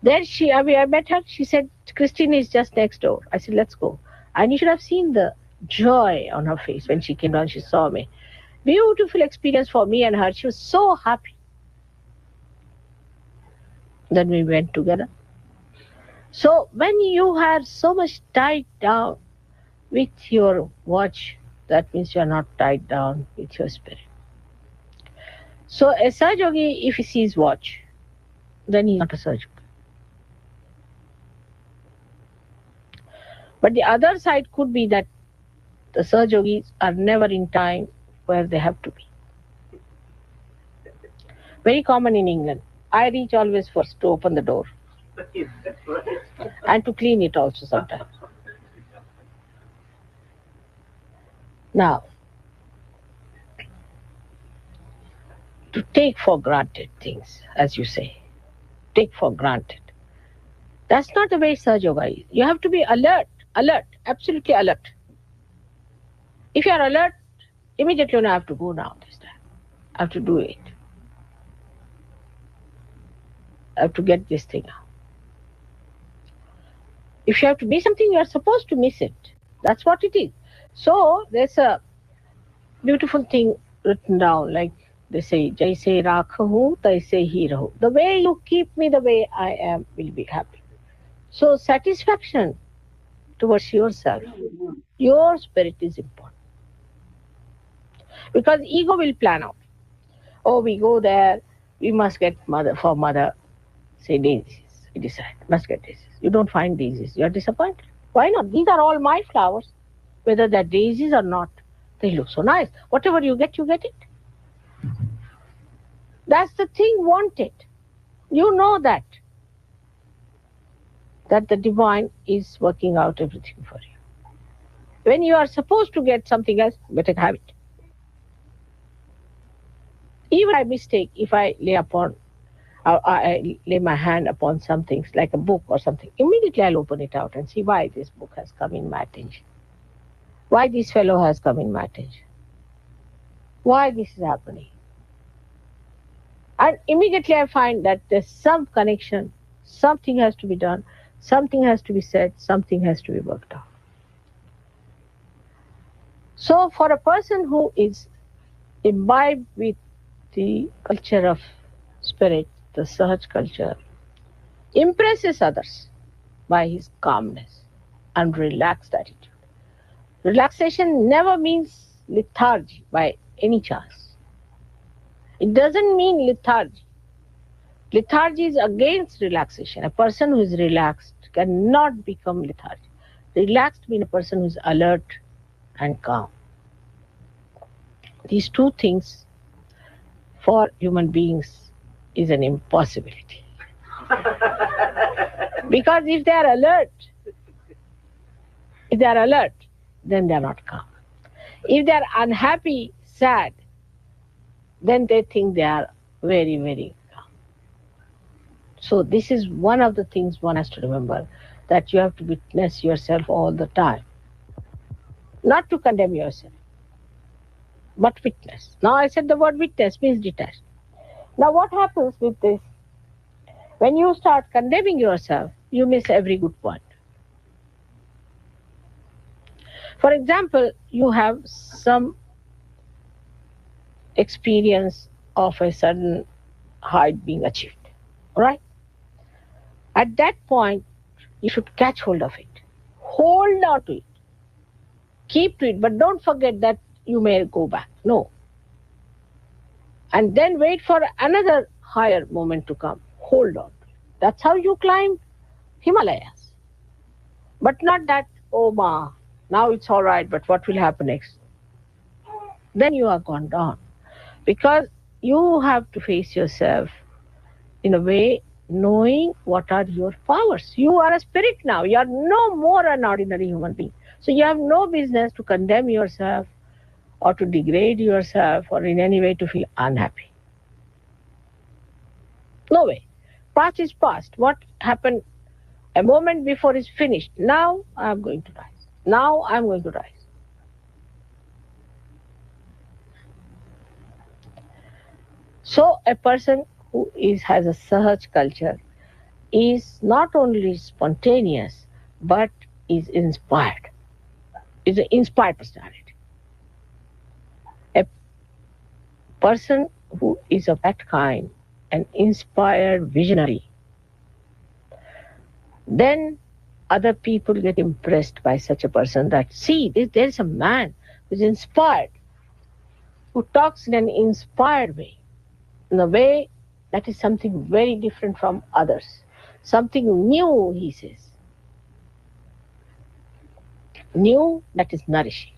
Then I met her. She said, Christine is just next door. I said, let's go. And you should have seen the joy on her face when she came down. She saw me. Beautiful experience for me and her. She was so happy. Then we went together. So when you are so much tied down with your watch, that means you are not tied down with your spirit. So a Sahaja Yogi, if he sees watch, then he's not a Sahaja Yogi. But the other side could be that the Sahaja Yogis are never in time where they have to be. Very common in England. I reach always first to open the door. And to clean it also sometimes. Now, to take for granted things, as you say, take for granted. That's not the way Sahaja Yoga is. You have to be alert, absolutely alert. If you are alert, immediately I have to go now this time. I have to do it. I have to get this thing out. If you have to miss something, you are supposed to miss it. That's what it is. So there's a beautiful thing written down, like they say, Jaise rakhu, taise hi rahu. The way you keep me the way I am will be happy. So satisfaction towards yourself, your spirit is important. Because ego will plan out. Oh, we go there, we must get mother, say daisies. We decide, must get daisies. You don't find daisies, you are disappointed. Why not? These are all my flowers. Whether they're daisies or not, they look so nice. Whatever you get it. That's the thing wanted. You know that the divine is working out everything for you. When you are supposed to get something else, better have it. Even by mistake, if I lay my hand upon something like a book or something, immediately I'll open it out and see why this book has come in my attention. Why this fellow has come in my attention. Why this is happening. And immediately I find that there's some connection, something has to be done, something has to be said, something has to be worked out. So for a person who is imbibed with the culture of spirit, the Sahaj culture, impresses others by his calmness and relaxed attitude. Relaxation never means lethargy by any chance. It doesn't mean lethargy. Lethargy is against relaxation. A person who is relaxed cannot become lethargic. Relaxed means a person who is alert and calm. These two things for human beings is an impossibility. Because if they are alert, then they are not calm. If they are unhappy, sad, then they think they are very, very calm. So this is one of the things one has to remember, that you have to witness yourself all the time. Not to condemn yourself, but witness. Now I said the word witness means detached. Now what happens with this? When you start condemning yourself, you miss every good point. For example, you have some experience of a sudden height being achieved, right? At that point, you should catch hold of it. Hold on to it. Keep to it, but don't forget that you may go back. No. And then wait for another higher moment to come. Hold on. That's how you climb Himalayas. But not that, oh ma, now it's all right, but what will happen next? Then you are gone down. Because you have to face yourself in a way knowing what are your powers. You are a spirit now. You are no more an ordinary human being. So you have no business to condemn yourself or to degrade yourself or in any way to feel unhappy. No way. Past is past. What happened a moment before is finished. Now I am going to rise. Now I am going to rise. So a person who has a Sahaj culture is not only spontaneous, but is inspired, is an inspired personality. A person who is of that kind, an inspired visionary, then other people get impressed by such a person that, see, there's a man who's inspired, who talks in an inspired way, in a way that is something very different from others, something new, he says, new that is nourishing.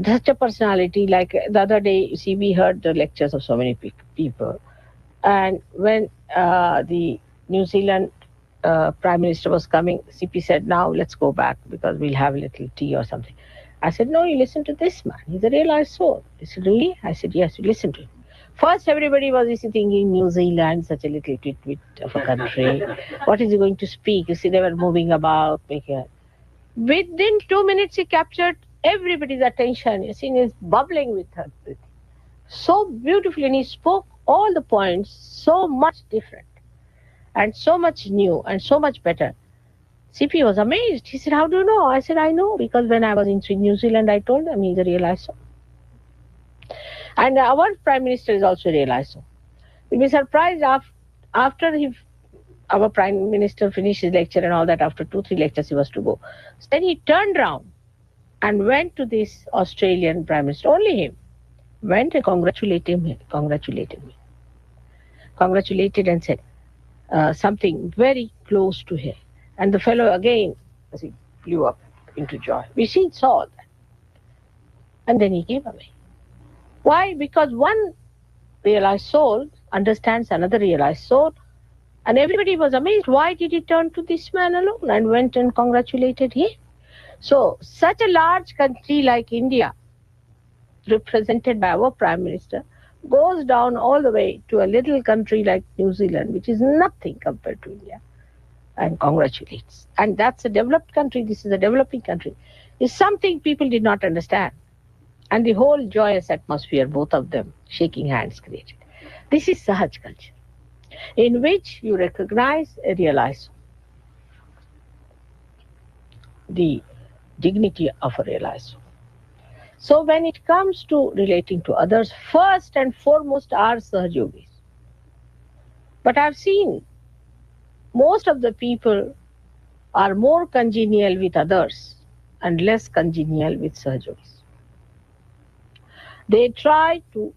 Such a personality, like the other day, you see, we heard the lectures of so many people, and when the New Zealand Prime Minister was coming, CP said, now let's go back because we'll have a little tea or something. I said, no, you listen to this man. He's a realized soul. He said, really? I said, yes, you listen to him. First, everybody was thinking New Zealand, such a little twit of a country. What is he going to speak? You see, they were moving about. Within 2 minutes, he captured everybody's attention. You see, he's bubbling with her. So beautifully, and he spoke all the points so much different and so much new and so much better. CP was amazed. He said, how do you know? I said, I know, because when I was in New Zealand, I told them he's a realized soul. And our Prime Minister is also a realized soul. You'll be surprised after our Prime Minister finished his lecture and all that, after 2-3 lectures he was to go. So then he turned around and went to this Australian Prime Minister, only him, went and congratulated and said something very close to him. And the fellow again, as he flew up into joy. We saw that. And then he came away. Why? Because one realized soul understands another realized soul. And everybody was amazed. Why did he turn to this man alone and went and congratulated him? So, such a large country like India, represented by our Prime Minister, goes down all the way to a little country like New Zealand, which is nothing compared to India, and congratulates. And that's a developed country, this is a developing country. It's something people did not understand. And the whole joyous atmosphere, both of them shaking hands, created. This is Sahaj culture, in which you recognize and realize the dignity of a realized soul. So when it comes to relating to others, first and foremost are Sahaj Yogis. But I've seen most of the people are more congenial with others and less congenial with Sahaj Yogis. They try to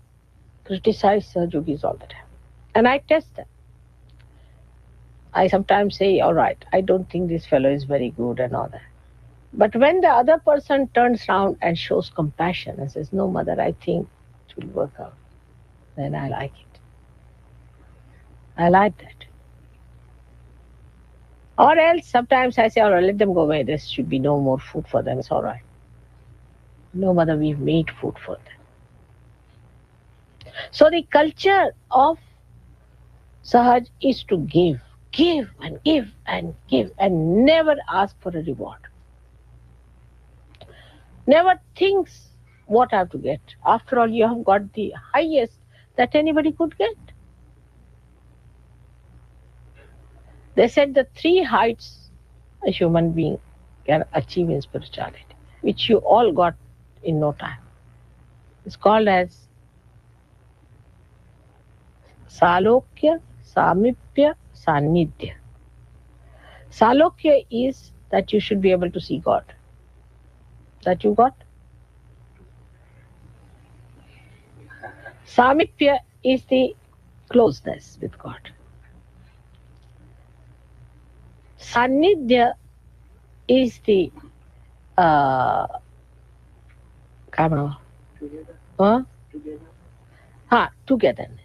criticize Sahaj Yogis all the time. And I test them. I sometimes say, all right, I don't think this fellow is very good and all that. But when the other person turns around and shows compassion and says, no, mother, I think it will work out, then I like it. I like that. Or else sometimes I say, all right, let them go away. There should be no more food for them. It's all right. No, mother, we've made food for them. So the culture of Sahaj is to give and give and give and never ask for a reward. Never thinks what I have to get. After all, you have got the highest that anybody could get. They said the 3 heights a human being can achieve in spirituality, which you all got in no time. It's called as Salokya, Samipya, Sanidhya. Salokya is that you should be able to see God. That you got. Samipya is the closeness with God. Sanidhya is the togetherness.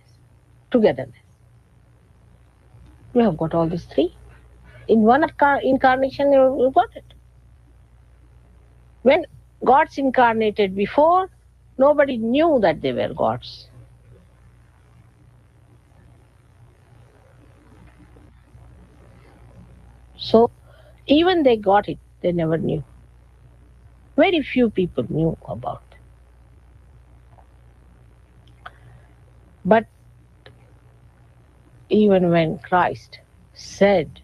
You have got all these 3. In one incarnation, you got it. When gods incarnated before, nobody knew that they were gods. So, even they got it, they never knew. Very few people knew about it. But even when Christ said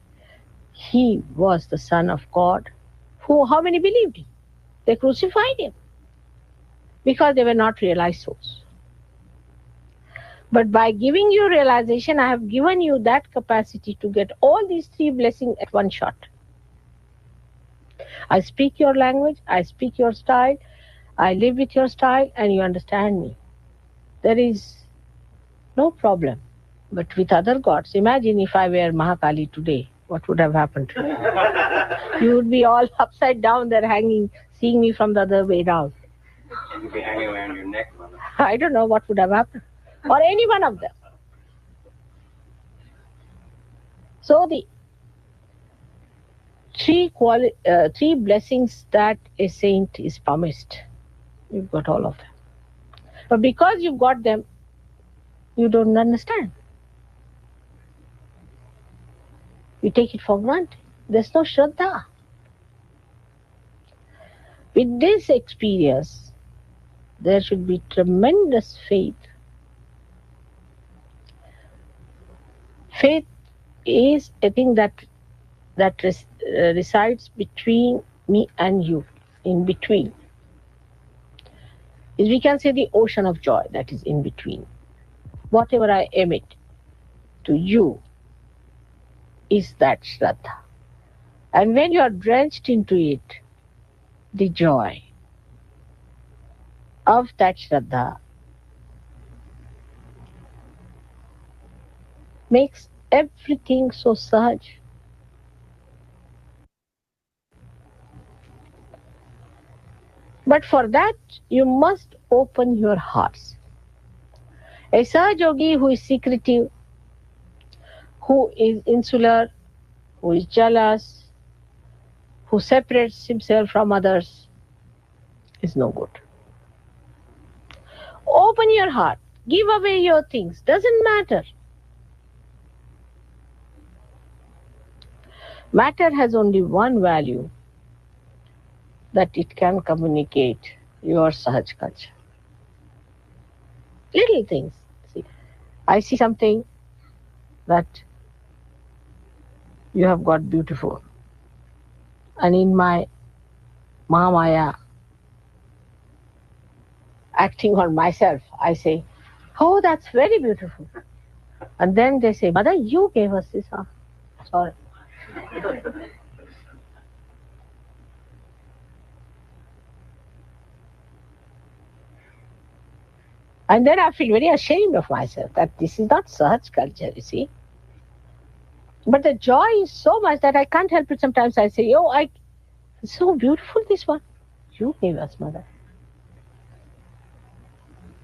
he was the Son of God, how many believed him? They crucified him because they were not realized souls. But by giving you realization, I have given you that capacity to get all these three blessings at one shot. I speak your language, I speak your style, I live with your style, and you understand me. There is no problem. But with other gods, imagine if I were Mahakali today, what would have happened to you? You would be all upside down there hanging, seeing me from the other way down. You'd be hanging around your neck, Mother. I don't know what would have happened. Or any one of them. So the three blessings that a saint is promised, you've got all of them. But because you've got them, you don't understand. You take it for granted. There's no Shraddha. With this experience, there should be tremendous faith. Faith is a thing that resides between me and you, in between. We can say the ocean of joy that is in between. Whatever I emit to you is that Shraddha. And when you are drenched into it, the joy of that Shraddha makes everything so sahaj. But for that, you must open your hearts. A Sahaj Yogi who is secretive, who is insular, who is jealous, who separates himself from others, is no good. Open your heart. Give away your things. Doesn't matter. Matter has only one value, that it can communicate your Sahaj culture. Little things. See, I see something that you have got beautiful. And in my Mahamaya, acting on myself, I say, oh, that's very beautiful. And then they say, Mother, you gave us this. Huh? Sorry. And then I feel very ashamed of myself that this is not Sahaj culture, you see. But the joy is so much that I can't help it. Sometimes I say, it's so beautiful, this one. You gave us, Mother.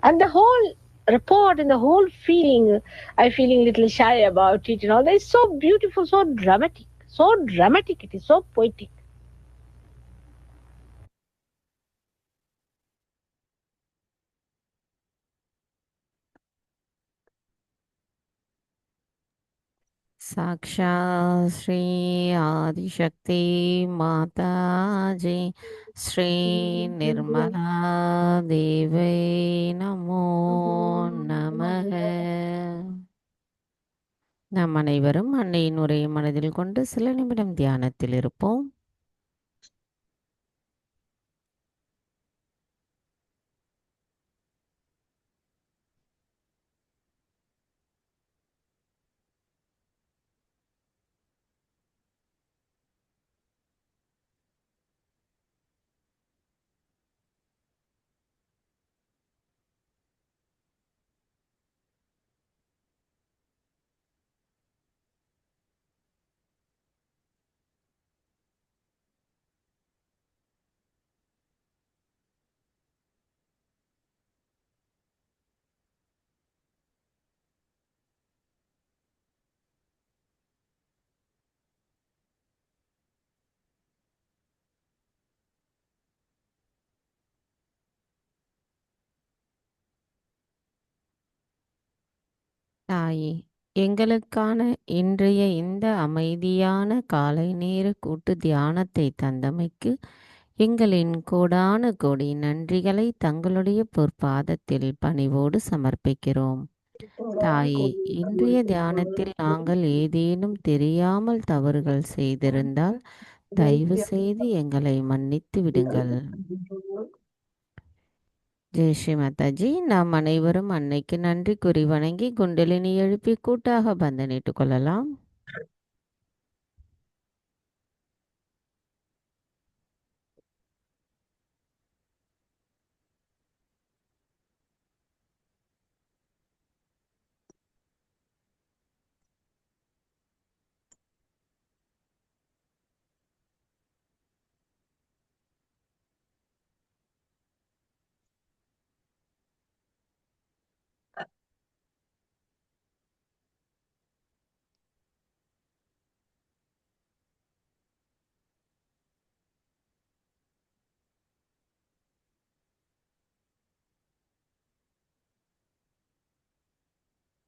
And the whole report and the whole feeling, I'm feeling a little shy about it, it's so beautiful, so dramatic. So dramatic it is, so poetic. साक्षात् श्री आदिशक्ति माता जी श्री निर्मला देवी நமோ நமः. நாம் அனைவரும் அன்னையின் உரையை மனதில் கொண்டு சில நிமிடம் தியானத்தில் இருப்போம். தாயே, எங்களுக்கான இன்றைய இந்த அமைதியான காலை நேர கூட்டு தியானத்தை தந்தமைக்கு எங்களின் கோடான கோடி நன்றிகளை தங்களுடைய பொற்பாதத்தில் பணிவோடு சமர்ப்பிக்கிறோம். தாயே, இன்றைய தியானத்தில் நாங்கள் ஏதேனும் தெரியாமல் தவறுகள் செய்திருந்தால் தயவு செய்து எங்களை மன்னித்து விடுங்கள். ஜெய் ஸ்ரீ மாதாஜி. நாம் அனைவரும் அன்னைக்கு நன்றி கூறி வணங்கி குண்டலினி எழுப்பி கூட்டாக பந்தனிட்டுக் கொள்ளலாம்.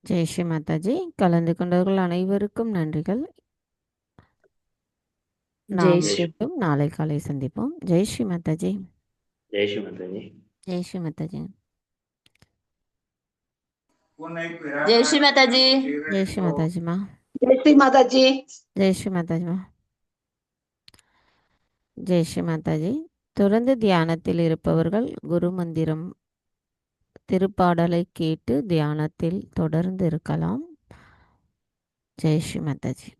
ஜெய் ஸ்ரீ மாதாஜி. கலந்து கொண்டவர்கள் அனைவருக்கும் நன்றிகள். நாம் மீண்டும் நாளை காலை சந்திப்போம். ஜெய் ஸ்ரீ மாதாஜி. ஜெய் ஸ்ரீ மாதாஜி. ஜெய் ஸ்ரீ மாதாஜி. जय श्री माता जी. ஜெய் ஸ்ரீ மாதாஜிமா. जय श्री माता जी. ஜெய் ஸ்ரீ மாதாஜிமா. ஜெய் ஸ்ரீ மாதாஜி. தொடர்ந்து தியானத்தில் இருப்பவர்கள் குரு மந்திரம் திருப்பாடலை கேட்டு தியானத்தில் தொடர்ந்து இருக்கலாம். ஜெய் ஸ்ரீ மாதாஜி.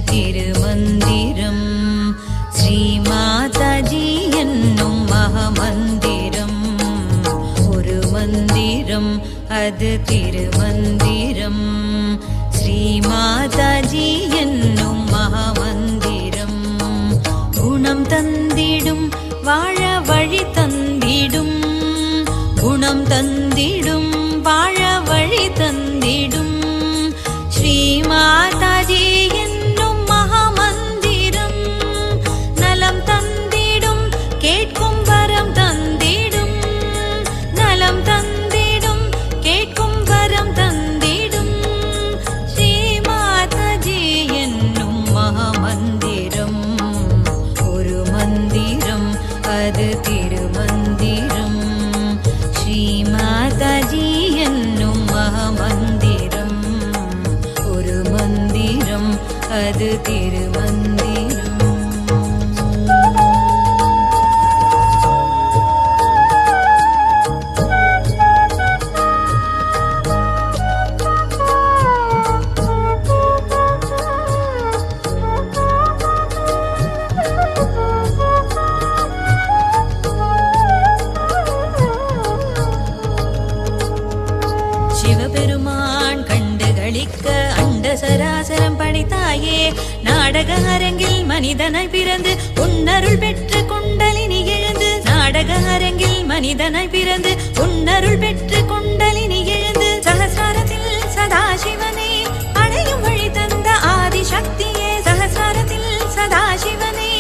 திருமந்திரம் ஸ்ரீ மாதாஜி என்னும் மகாமந்திரம். ஒரு மந்திரம் அது திருமந்திரம். ஸ்ரீ மாதாஜி என்னும் மகாமந்திரம். குணம் தந்திடும் வாழ வழி தந்திடும். குணம் தந்திடும் வாழ வழி தந்திடும். ஸ்ரீ மாதாஜி என்னும் மகாமந்திரம். நலம் தந்திடும் கேட்கும் வரம் தந்திடும். நலம் தந்திடும் கேட்கும் வரம் தந்திடும். ஸ்ரீ மாதாஜி என்னும் மகாமந்திரம். ஒரு மந்திரம் அது திருமந்திரம். ஸ்ரீ மாதாஜி என்னும் மகாமந்திரம். ஒரு மந்திரம் அது திருமந்திரம். சிவபெருமான் கண்டு களிக்க அண்ட சராசரம் படைத்தாயே. நாடக அரங்கில் மனிதனாய் பிறந்து உன்னருள் பெற்று குண்டலினி எழுந்து. நாடக அரங்கில் மனிதனாய் பிறந்து உன்னருள் பெற்று குண்டலினி எழுந்து. சகசிராரத்தில் சதாசிவனை அடையும் வழி தந்த ஆதிசக்தியே. சகசிராரத்தில் சதாசிவனை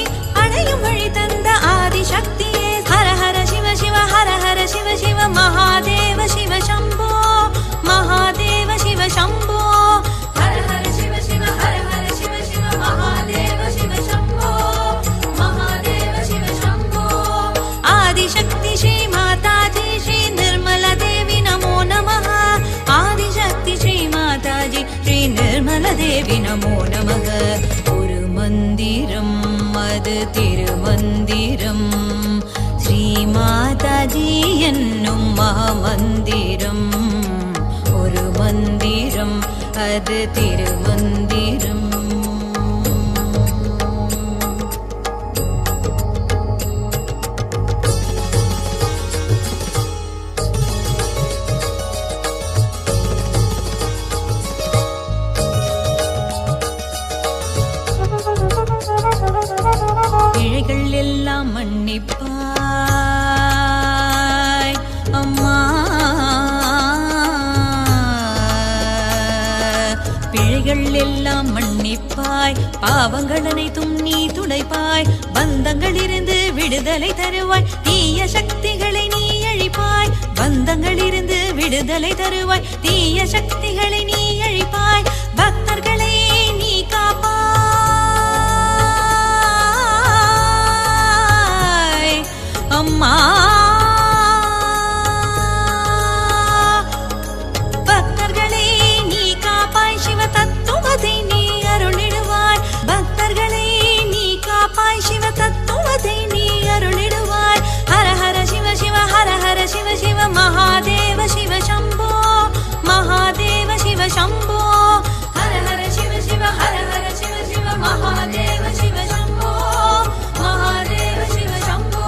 அடையும் வழி தந்த ஆதிசக்தியே. ஹர ஹர சிவ சிவ ஹர ஹர சிவ சிவ மகாதேவ சிவ சம்போ. மகாதேவ சிவ சம்போ. ஹர ஹர சிவ சிவ ஹர ஹர சிவ சிவ மகாதேவ சிவ சம்போ. மகாதேவ சிவ அது திருமந்திரம். ஸ்ரீமாதாஜி என்னும் மகாமந்திரம், ஒரு மந்திரம் அது திருமந்திரம். பிழைகள் எல்லாம் மன்னிப்பாய் அம்மா, பிழைகள் எல்லாம் மன்னிப்பாய், பாவங்கள் அனைத்தும் நீ துடைப்பாய், பந்தங்களிலிருந்து விடுதலை தருவாய், தீய சக்திகளை நீ அழிப்பாய், பந்தங்களிலிருந்து விடுதலை தருவாய், தீய சக்திகளை நீ அழிப்பாய், பக்தர்களை நீ காப்பாய் அம்மா. பக்தர்களை நீ காப்பாய், சிவ தத்துவத்தை நீ அருளிடுவாய், பக்தர்களை நீ காப்பாய், சிவ தத்துவத்தை நீ அருளிடுவாய். ஹர ஹர சிவ சிவ ஹர ஹர சிவ சிவ மகாதேவ சிவ சம்போ, மகாதேவ சிவ சம்போ. ஹர ஹர சிவ சிவ ஹர ஹர சிவ சிவ மகாதேவ சிவ சம்போ, மகாதேவ சிவ சம்போ.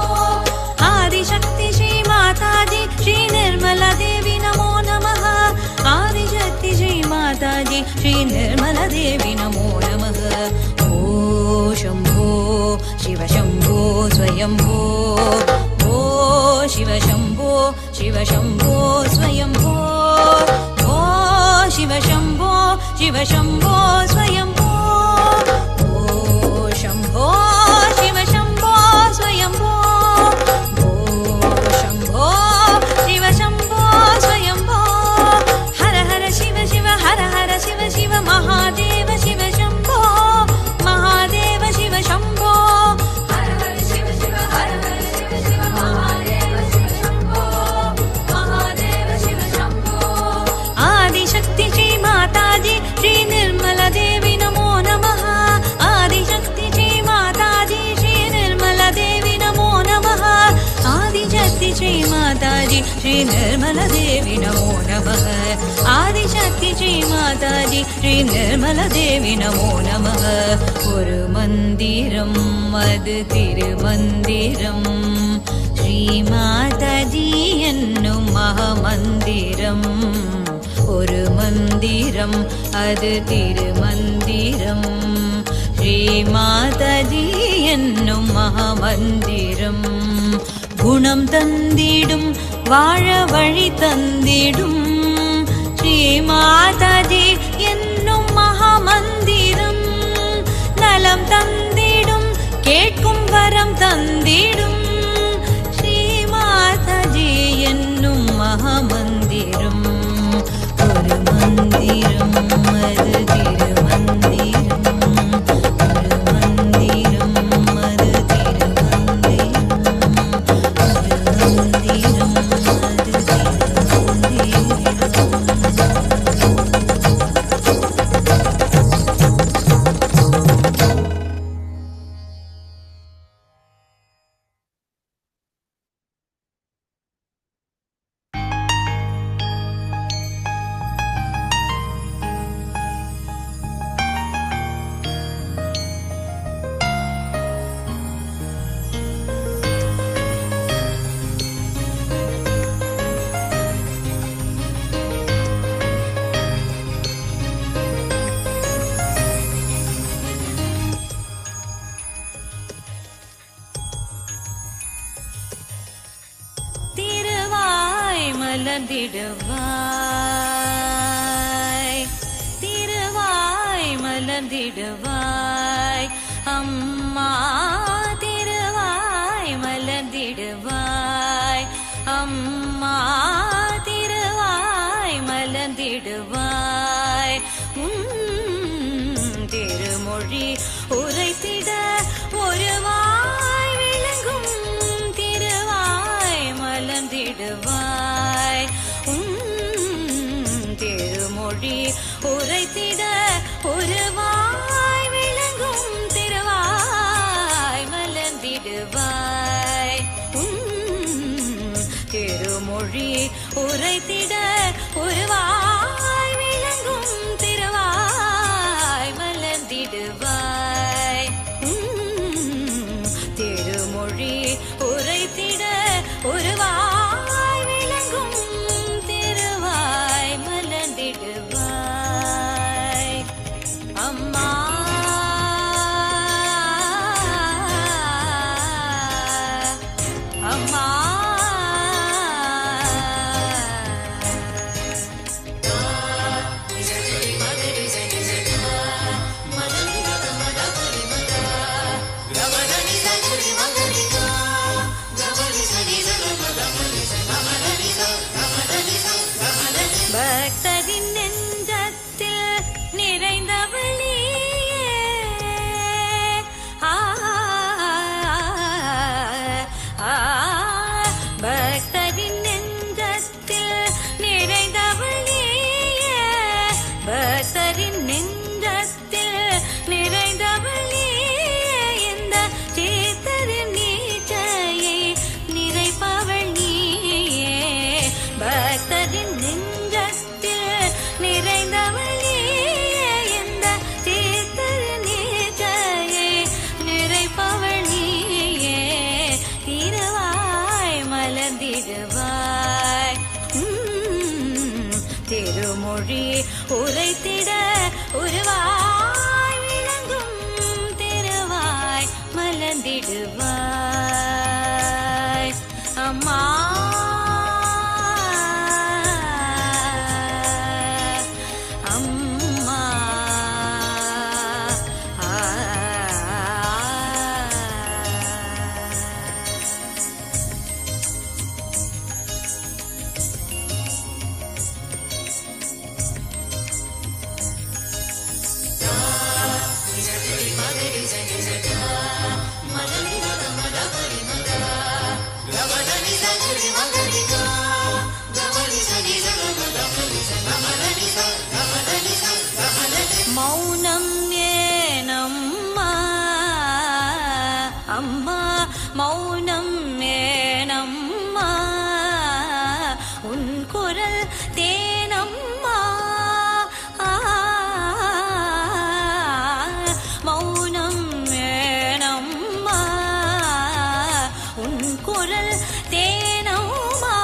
ஆதிசக்தி ஸ்ரீ மாதாஜி ஸ்ரீ நிர்மலா தேவி நமோ நமः. ஆதிசக்தி ஸ்ரீ மாதாஜி ஸ்ரீ நிர்மலா தேவி நமோ நமः. ஓ शम्भो शिव शम्भो स्वयम्भो, ओ शिव शम्भो शिव शम्भो स्वयम्भो, ओ शिव शम्भो शिव शम्भो स्वयम्भो, ओ शम्भो शिव शम्भो स्वयम्भो, ओ शम्भो शिव शम्भो स्वयम्भो. हर हर शिव शिव हर हर शिव शिव महादेव शिव शम्भो, महादेव शिव शम्भो. हर हर शिव शिव हर हर शिव शिव महादेव शिव शम्भो, महादेव शिव शम्भो. आदिशक्ति श्री माताजी श्री निर्मला देवी नमो नमः. आदिशक्ति श्री माताजी श्री निर्मला देवी नमो नमः. आदिशक्ति श्री माताजी श्री निर्मला देवी नमो नमः. आदिशक्ति श्री माताजी श्री निर्मला देवी नमो नमः. ஒரு மந்திரம் அது திருமந்திரம், ஸ்ரீ மாதாஜி என்னும் மகாமந்திரம், ஒரு மந்திரம் அது திருமந்திரம், ஸ்ரீ மாதாஜி என்னும் மகாமந்திரம். குணம் தந்திடும் வாழ வழி தந்திடும் ஸ்ரீ மாதாஜி என்னும் மகாமந்திரம், நலம் தந்திடும் கேட்கும் வரம் தந்திடும் ஸ்ரீ மாதாஜி என்னும் மகாமந்திரம், ஒரு மந்திரம் அது திருமந்திரம், ஒரு மந்திரம் அது திருமந்திரம், ஒரு மந்திரம் அது மலர்ந்திடுவாய், திருவாய் மலர்ந்திடுவாய் அம்மா, திருவாய் மலர்ந்திடுவாய் அம்மா, திருவாய் மலர்ந்திடுவாய். திருமொழி உரைத்திட ஒருவாய் விளங்கும் திருவாய் மலர்ந்திடுவாய். உரைத்திட ஒருவாய் விளங்கும் திருவாய் மலர்ந்திடுவாய். திருமொழி உரைத்திட ஒருவாய் விளங்கும் திருவாய் மலர்ந்திடுவாய். அம்மா அம்மா பக்தரின் நெஞ்சத்தில் நிறைந்தவளே பக்தரின் நெஞ்சத்தில் நிறைந்தவளே பக்தரின் நெஞ்சத்தில் நிறைந்தவளே இந்த சேத்தரின் நீச்சையை நிறைப்பவள் நீயே பக்தரின் நெஞ்சத்தில் நிறைந்தவளே இந்த சேத்தரின் நீச்சையை நிறைப்பவள் நீயே திருவாய் மலர்ந்திடுவாய். திருமொழி உரைத்திட ஒருவாய் விளங்கும் திருவாய் மலர்ந்திடுவாய். அம்மா அம்மா மௌனம் ஏனம்மா அம்மா மௌனம் ஏனம்மா உன் குரல் தேனம்மா மௌனம் ஏனம்மா உன் குரல் தேனம்மா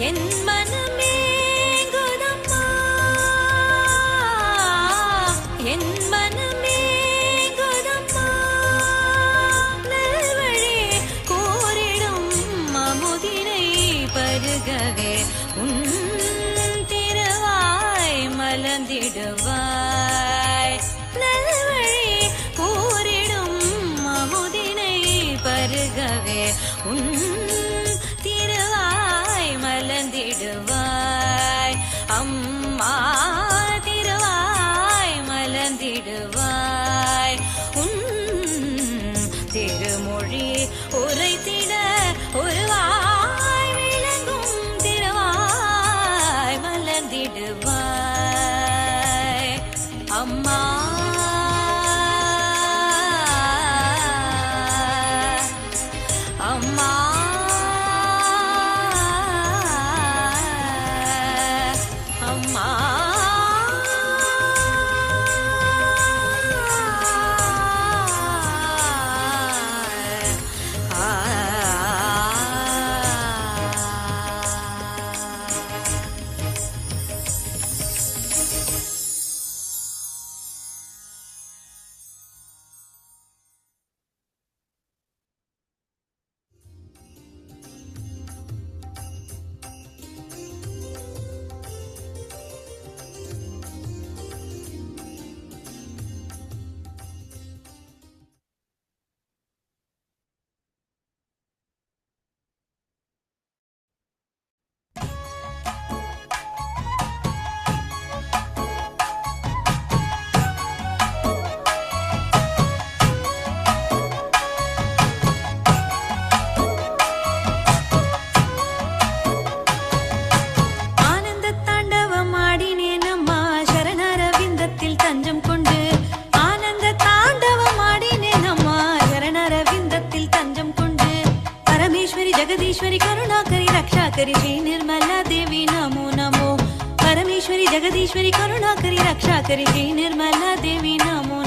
என் மனமேங்குதம்மா என் மனமேங்குதம்மா நல்வழி கோரிடும் அமுதினை பருகவே உன் திருவாய் மலர்ந்திடுவாய். நல்வழி கோரிடும் அமுதினை பருகவே உன் திருவாய் மலர்ந்திடுவாய். அம்மா திருவாய் மலர்ந்திடுவாய். உன் திருமொழி உரைத்திட ஒருவாய் விளங்கும் திருவாய் மலர்ந்திடுவாய். அம்மா அம்மா அம்மா रक्षाकरी श्री निर्मला देवी नमो नमो परमेश्वरी जगदीश्वरी करुणाकरी रक्षाकरी श्री निर्मला देवी नमो